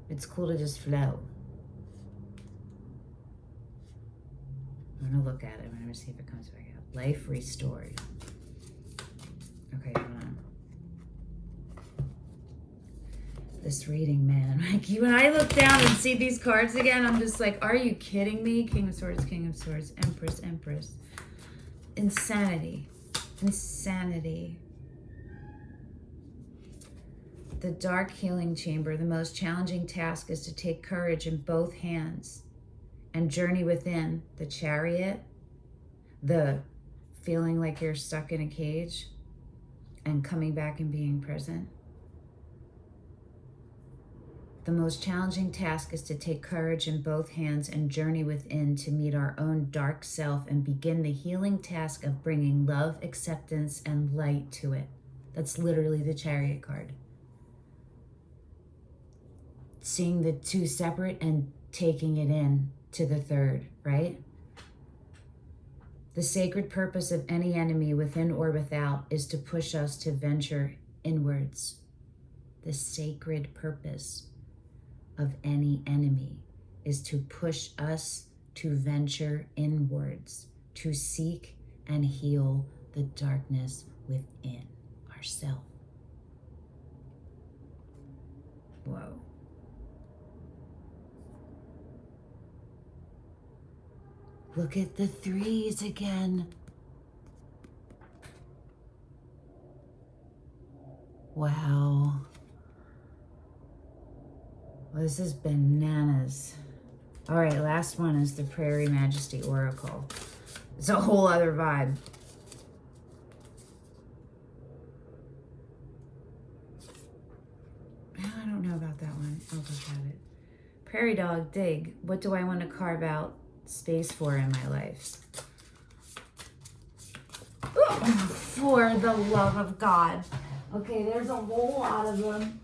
It's cool to just flow. I'm gonna look at it. I'm gonna see if it comes back out. Life restored. Okay, hold on. This reading, man. Like when I look down and see these cards again, I'm just like, are you kidding me? King of Swords, King of Swords, Empress, Empress. Insanity. Insanity. The dark healing chamber. The most challenging task is to take courage in both hands and journey within. The Chariot. The feeling like you're stuck in a cage and coming back and being present. The most challenging task is to take courage in both hands and journey within to meet our own dark self and begin the healing task of bringing love, acceptance, and light to it. That's literally the Chariot card. Seeing the 2 separate and taking it in to the 3rd, right? The sacred purpose of any enemy within or without is to push us to venture inwards. The sacred purpose of any enemy is to push us to venture inwards, to seek and heal the darkness within ourselves. Whoa. Look at the 3s again. Wow. Well, this is bananas. All right, last one is the Praire Majesty Oracle. It's a whole other vibe. I don't know about that one. I'll look at it. Prairie Dog, dig. What do I want to carve out space for in my life? Ooh, for the love of God. Okay, there's a whole lot of them.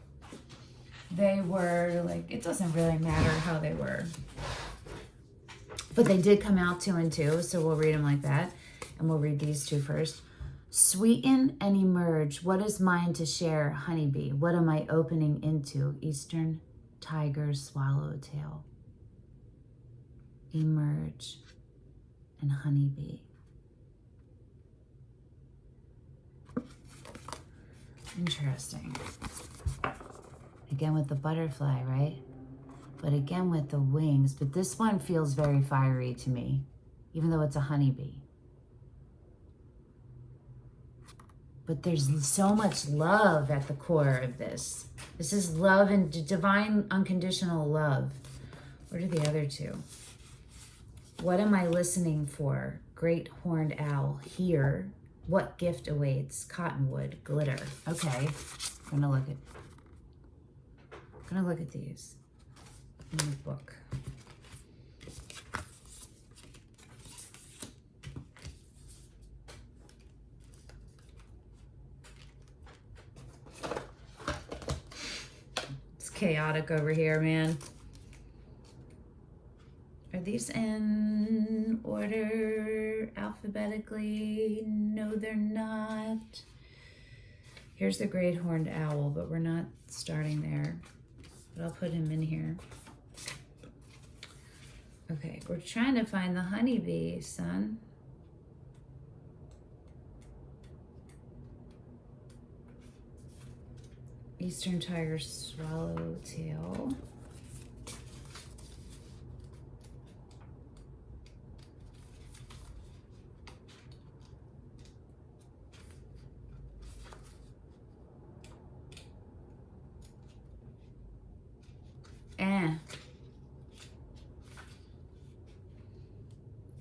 They were like, it doesn't really matter how they were. But they did come out 2 and 2, so we'll read them like that. And we'll read these 2 first. Sweeten and emerge. What is mine to share? Honeybee. What am I opening into? Eastern Tiger Swallowtail. Emerge and honeybee. Interesting. Again with the butterfly, right? But again with the wings. But this one feels very fiery to me, even though it's a honeybee. But there's so much love at the core of this. This is love and divine unconditional love. What are the other two? What am I listening for? Great horned owl. Here. What gift awaits? Cottonwood. Glitter. Okay. I'm gonna look at these in the book. It's chaotic over here, man. Are these in order alphabetically? No, they're not. Here's the great horned owl, but we're not starting there. But I'll put him in here. Okay, we're trying to find the honeybee, son. Eastern tiger swallowtail.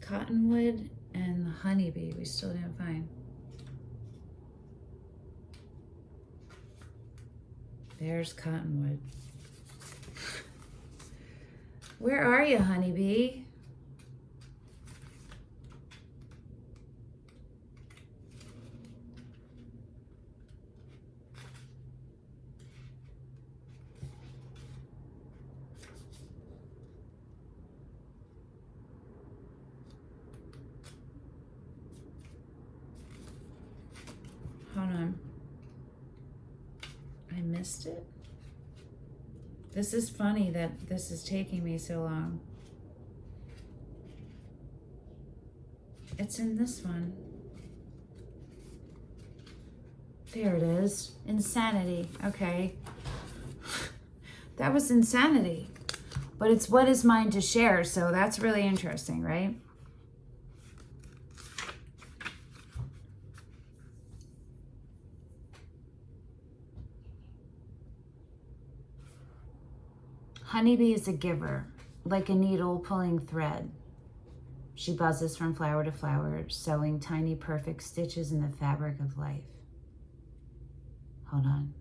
Cottonwood and the honeybee we still didn't find. There's Cottonwood. Where are you, honeybee? Hold on. I missed it. This is funny that this is taking me so long. It's in this one. There it is. Insanity. Okay. That was insanity. But it's what is mine to share, so that's really interesting, right? Honeybee is a giver, like a needle pulling thread. She buzzes from flower to flower, sewing tiny perfect stitches in the fabric of life. Hold on.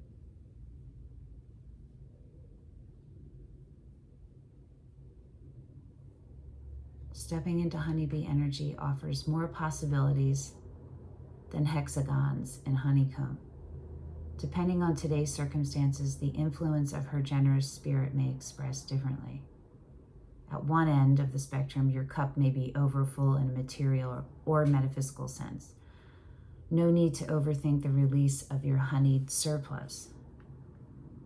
Stepping into honeybee energy offers more possibilities than hexagons in honeycomb. Depending on today's circumstances, the influence of her generous spirit may express differently. At one end of the spectrum, your cup may be overfull in a material or metaphysical sense. No need to overthink the release of your honeyed surplus.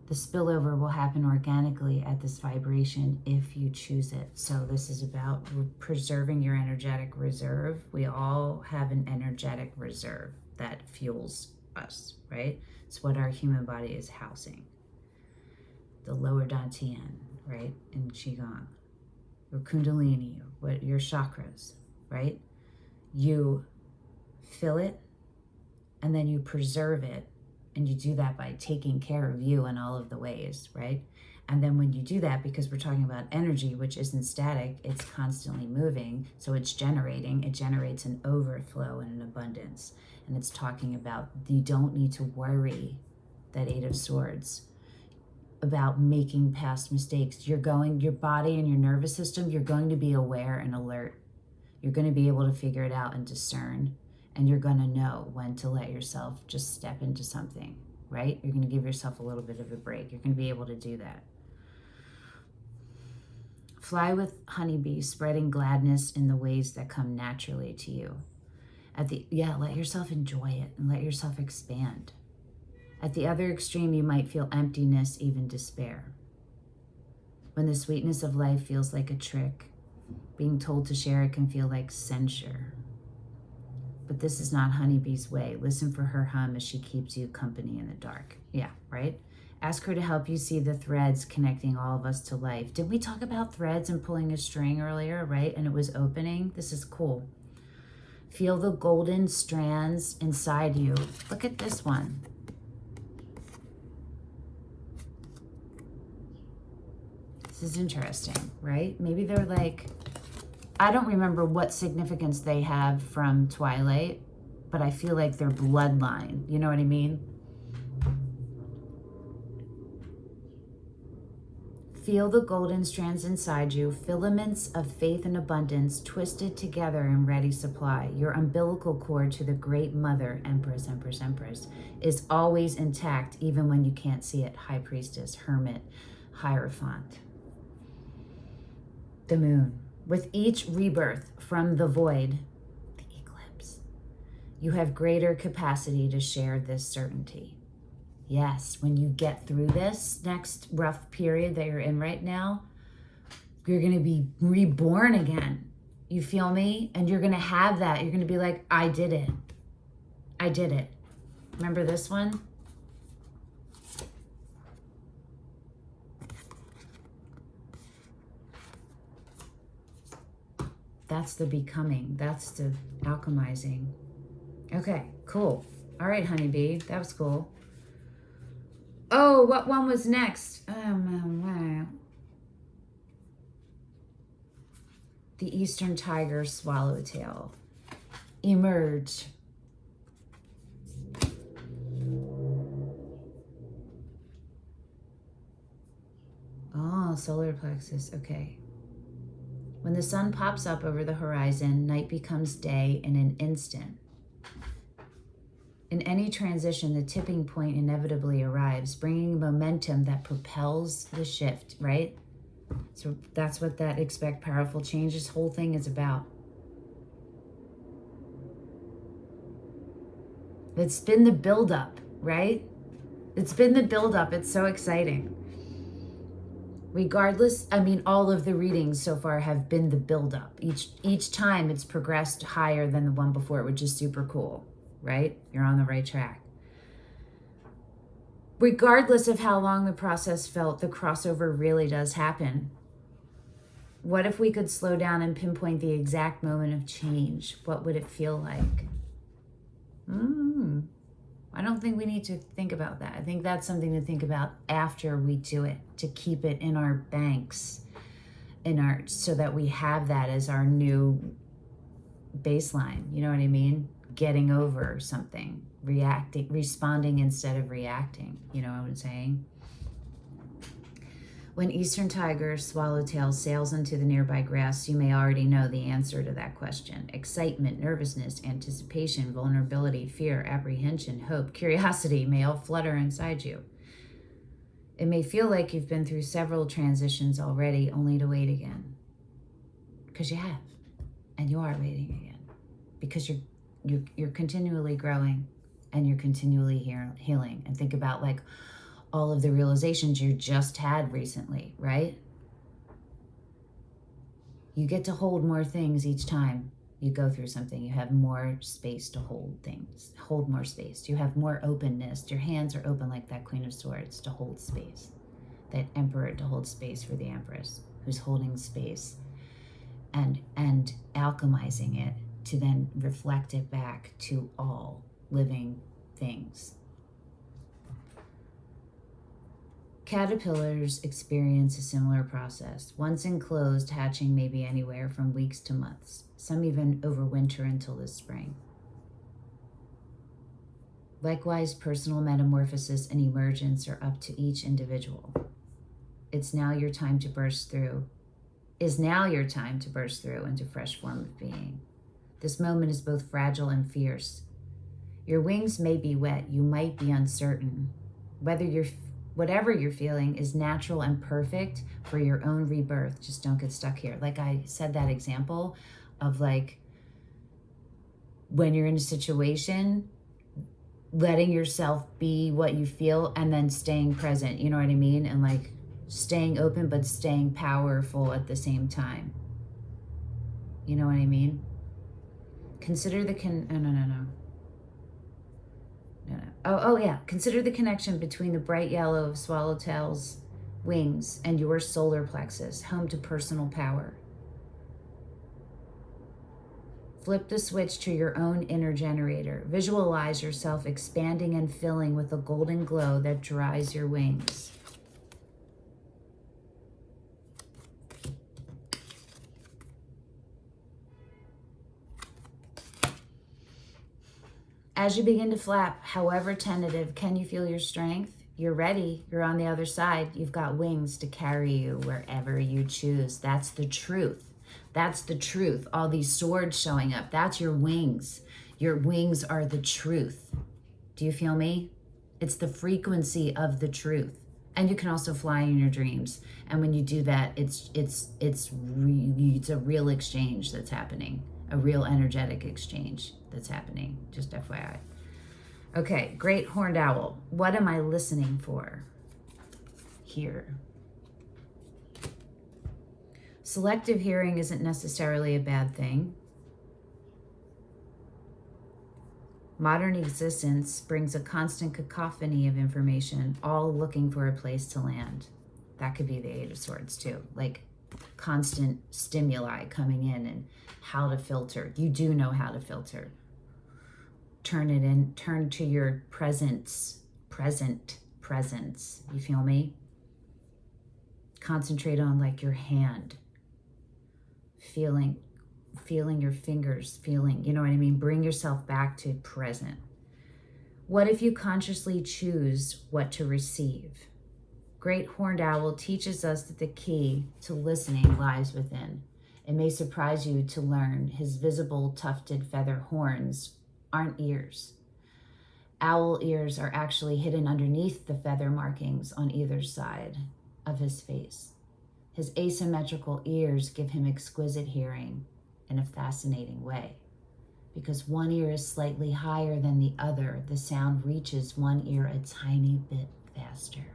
The spillover will happen organically at this vibration if you choose it. So this is about preserving your energetic reserve. We all have an energetic reserve that fuels us, right? It's what our human body is housing. The lower dantian, right, in Qigong. Your kundalini, what your chakras, right? You fill it and then you preserve it. And you do that by taking care of you in all of the ways, right? And then when you do that, because we're talking about energy, which isn't static, it's constantly moving. So it's generating, it generates an overflow and an abundance. And it's talking about you don't need to worry, that Eight of Swords, about making past mistakes. Your body and your nervous system, you're going to be aware and alert. You're going to be able to figure it out and discern. And you're going to know when to let yourself just step into something, right? You're going to give yourself a little bit of a break. You're going to be able to do that. Fly with honeybee, spreading gladness in the ways that come naturally to you. Let yourself enjoy it and let yourself expand. At the other extreme, you might feel emptiness, even despair. When the sweetness of life feels like a trick, being told to share it can feel like censure. but this is not Honeybee's way. Listen for her hum as she keeps you company in the dark. Yeah, right? Ask her to help you see the threads connecting all of us to life. Did we talk about threads and pulling a string earlier, right? And it was opening. This is cool. Feel the golden strands inside you. Look at this one. This is interesting, right? Maybe they're like, I don't remember what significance they have from Twilight, but I feel like they're bloodline. You know what I mean? Feel the golden strands inside you, filaments of faith and abundance twisted together in ready supply. Your umbilical cord to the great mother, Empress, Empress, Empress, is always intact even when you can't see it. High Priestess, Hermit, Hierophant. The moon. With each rebirth from the void, the eclipse, you have greater capacity to share this certainty. Yes, when you get through this next rough period that you're in right now, you're going to be reborn again. You feel me? And you're going to have that. You're going to be like, I did it. I did it. Remember this one? That's the becoming. That's the alchemizing. Okay, cool. All right, honeybee. That was cool. Oh, what one was next? The Eastern Tiger Swallowtail. Emerge. Oh, solar plexus. Okay. When the sun pops up over the horizon, night becomes day in an instant. In any transition, the tipping point inevitably arrives, bringing momentum that propels the shift, right? So that's what that expect powerful change, this whole thing is about. It's been the buildup, right? It's been the buildup. It's so exciting. Regardless, I mean, all of the readings so far have been the buildup. Each time it's progressed higher than the one before, which is super cool, right? You're on the right track. Regardless of how long the process felt, the crossover really does happen. What if we could slow down and pinpoint the exact moment of change? What would it feel like? I don't think we need to think about that. I think that's something to think about after we do it, to keep it in our banks, so that we have that as our new baseline. You know what I mean? Getting over something, responding instead of reacting. You know what I'm saying? When Eastern Tiger Swallowtail sails into the nearby grass, you may already know the answer to that question. Excitement, nervousness, anticipation, vulnerability, fear, apprehension, hope, curiosity may all flutter inside you. It may feel like you've been through several transitions already, only to wait again. Because you have, and you are waiting again. Because you're continually growing, and you're continually healing. And think about like all of the realizations you just had recently, right? You get to hold more things each time you go through something. You have more space to hold things, hold more space. You have more openness. Your hands are open like that Queen of Swords to hold space. That Emperor to hold space for the Empress, who's holding space and alchemizing it to then reflect it back to all living things. Caterpillars experience a similar process. Once enclosed, hatching may be anywhere from weeks to months. Some even overwinter until the spring. Likewise, personal metamorphosis and emergence are up to each individual. It's now your time to burst through. Is now your time to burst through into fresh form of being. This moment is both fragile and fierce. Your wings may be wet. You might be uncertain. Whatever you're feeling is natural and perfect for your own rebirth. Just don't get stuck here. Like I said, that example of like when you're in a situation, letting yourself be what you feel and then staying present. You know what I mean? And like staying open, but staying powerful at the same time. You know what I mean? Consider the Oh yeah. Consider the connection between the bright yellow of swallowtail's wings and your solar plexus, home to personal power. Flip the switch to your own inner generator. Visualize yourself expanding and filling with a golden glow that dries your wings. As you begin to flap, however tentative, can you feel your strength? You're ready. You're on the other side. You've got wings to carry you wherever you choose. That's the truth. That's the truth. All these swords showing up, that's your wings. Your wings are the truth. Do you feel me? It's the frequency of the truth. And you can also fly in your dreams. And when you do that, it's a real exchange that's happening. A real energetic exchange that's happening. Just FYI. Okay, great horned owl. What am I listening for here? Selective hearing isn't necessarily a bad thing. Modern existence brings a constant cacophony of information, all looking for a place to land. That could be the Eight of Swords too, like constant stimuli coming in and how to filter. You do know how to filter. Turn to your present presence. You feel me? Concentrate on like your hand, feeling your fingers, you know what I mean? Bring yourself back to present. What if you consciously choose what to receive? Great horned owl teaches us that the key to listening lies within. It may surprise you to learn his visible tufted feather horns aren't ears. Owl ears are actually hidden underneath the feather markings on either side of his face. His asymmetrical ears give him exquisite hearing in a fascinating way. Because one ear is slightly higher than the other, the sound reaches one ear a tiny bit faster.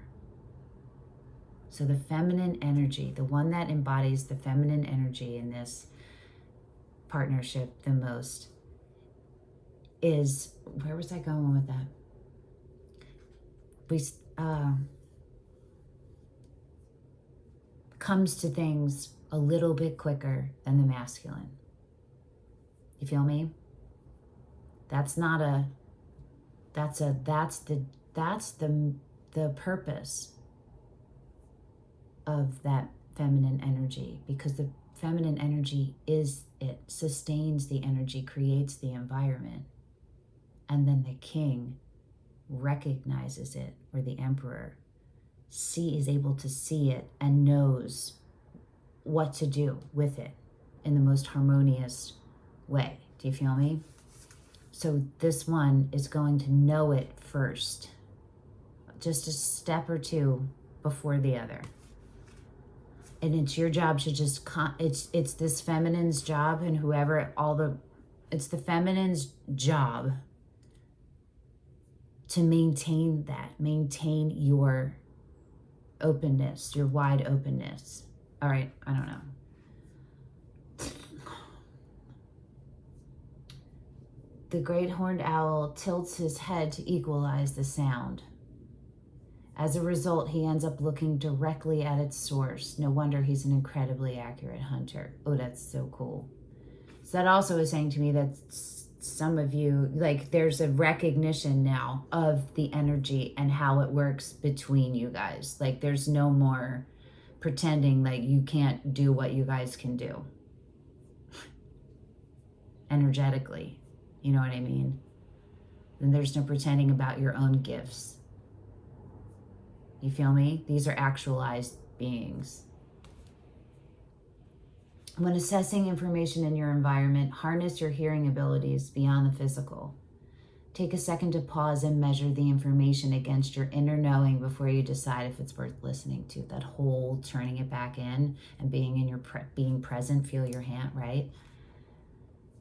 So the feminine energy, the one that embodies the feminine energy in this partnership the most, is, where was I going with that? Comes to things a little bit quicker than the masculine. You feel me? That's the purpose of that feminine energy, because the feminine energy sustains the energy, creates the environment. And then the king recognizes it, or the emperor is able to see it and knows what to do with it in the most harmonious way. Do you feel me? So this one is going to know it first, just a step or two before the other. And it's your job to just, it's this feminine's job, and it's the feminine's job to maintain your openness, your wide openness. All right, I don't know. The great horned owl tilts his head to equalize the sound. As a result, he ends up looking directly at its source. No wonder he's an incredibly accurate hunter. Oh, that's so cool. So that also is saying to me that some of you, like, there's a recognition now of the energy and how it works between you guys. Like, there's no more pretending like you can't do what you guys can do energetically. You know what I mean? Then there's no pretending about your own gifts. You feel me? These are actualized beings. When assessing information in your environment, harness your hearing abilities beyond the physical. Take a second to pause and measure the information against your inner knowing before you decide if it's worth listening to. That whole turning it back in and being in your being present, feel your hand, right?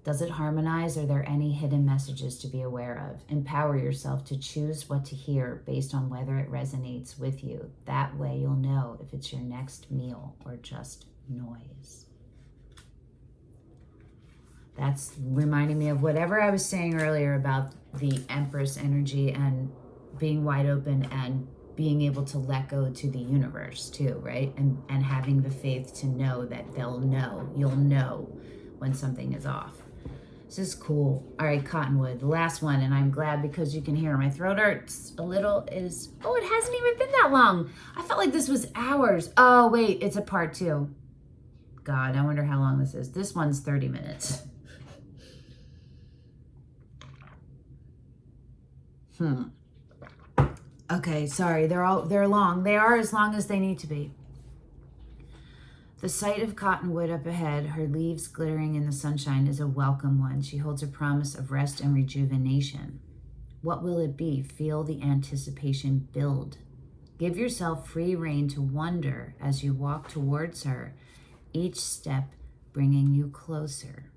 Does it harmonize? Are there any hidden messages to be aware of? Empower yourself to choose what to hear based on whether it resonates with you. That way you'll know if it's your next meal or just noise. That's reminding me of whatever I was saying earlier about the Empress energy and being wide open and being able to let go to the universe too, right? And having the faith to know that you'll know when something is off. This is cool. All right, Cottonwood, the last one, and I'm glad because you can hear my throat hurts a little. It hasn't even been that long. I felt like this was hours. Oh, wait, it's a part 2. God, I wonder how long this is. This one's 30 minutes. Okay, sorry, they're long. They are as long as they need to be. The sight of Cottonwood up ahead, her leaves glittering in the sunshine, is a welcome one. She holds a promise of rest and rejuvenation. What will it be? Feel the anticipation build. Give yourself free rein to wonder as you walk towards her, each step bringing you closer.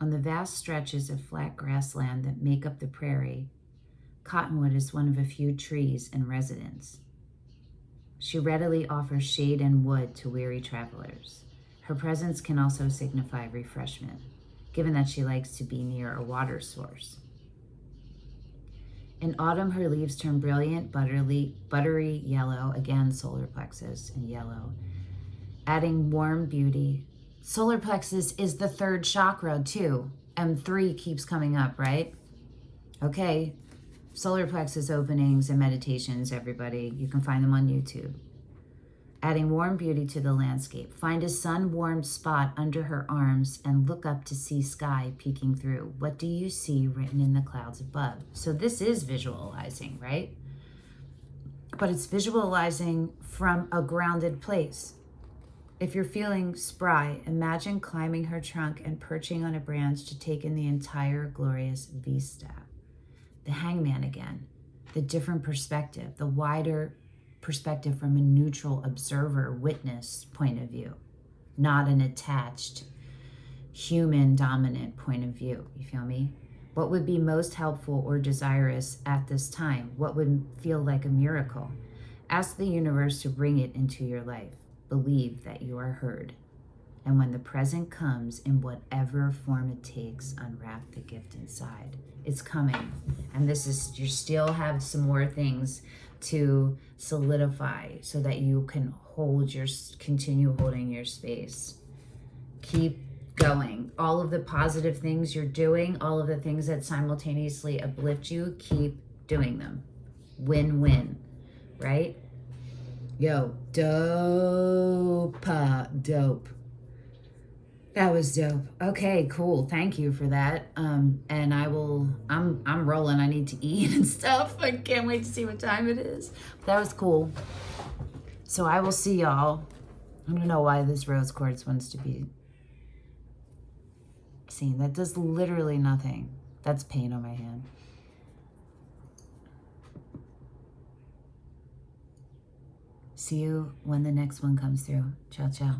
On the vast stretches of flat grassland that make up the prairie, Cottonwood is one of a few trees in residence. She readily offers shade and wood to weary travelers. Her presence can also signify refreshment, given that she likes to be near a water source. In autumn, her leaves turn brilliant, buttery yellow, again solar plexus in yellow, adding warm beauty. Solar plexus is the 3rd chakra too, and 3 keeps coming up, right? Okay. Solar plexus openings and meditations, everybody. You can find them on YouTube. Adding warm beauty to the landscape. Find a sun-warmed spot under her arms and look up to see sky peeking through. What do you see written in the clouds above? So this is visualizing, right? But it's visualizing from a grounded place. If you're feeling spry, imagine climbing her trunk and perching on a branch to take in the entire glorious vista. The hangman again, the different perspective, the wider perspective from a neutral observer, witness point of view, not an attached, human dominant point of view. You feel me? What would be most helpful or desirous at this time? What would feel like a miracle? Ask the universe to bring it into your life. Believe that you are heard. And when the present comes, in whatever form it takes, unwrap the gift inside. It's coming. And you still have some more things to solidify so that you can continue holding your space. Keep going. All of the positive things you're doing, all of the things that simultaneously uplift you, keep doing them. Win-win, right? Yo, dope. That was dope. Okay, cool. Thank you for that. And I'm rolling. I need to eat and stuff. I can't wait to see what time it is. That was cool. So I will see y'all. I don't know why this rose quartz wants to be seen. That does literally nothing. That's paint on my hand. See you when the next one comes through. Ciao, ciao.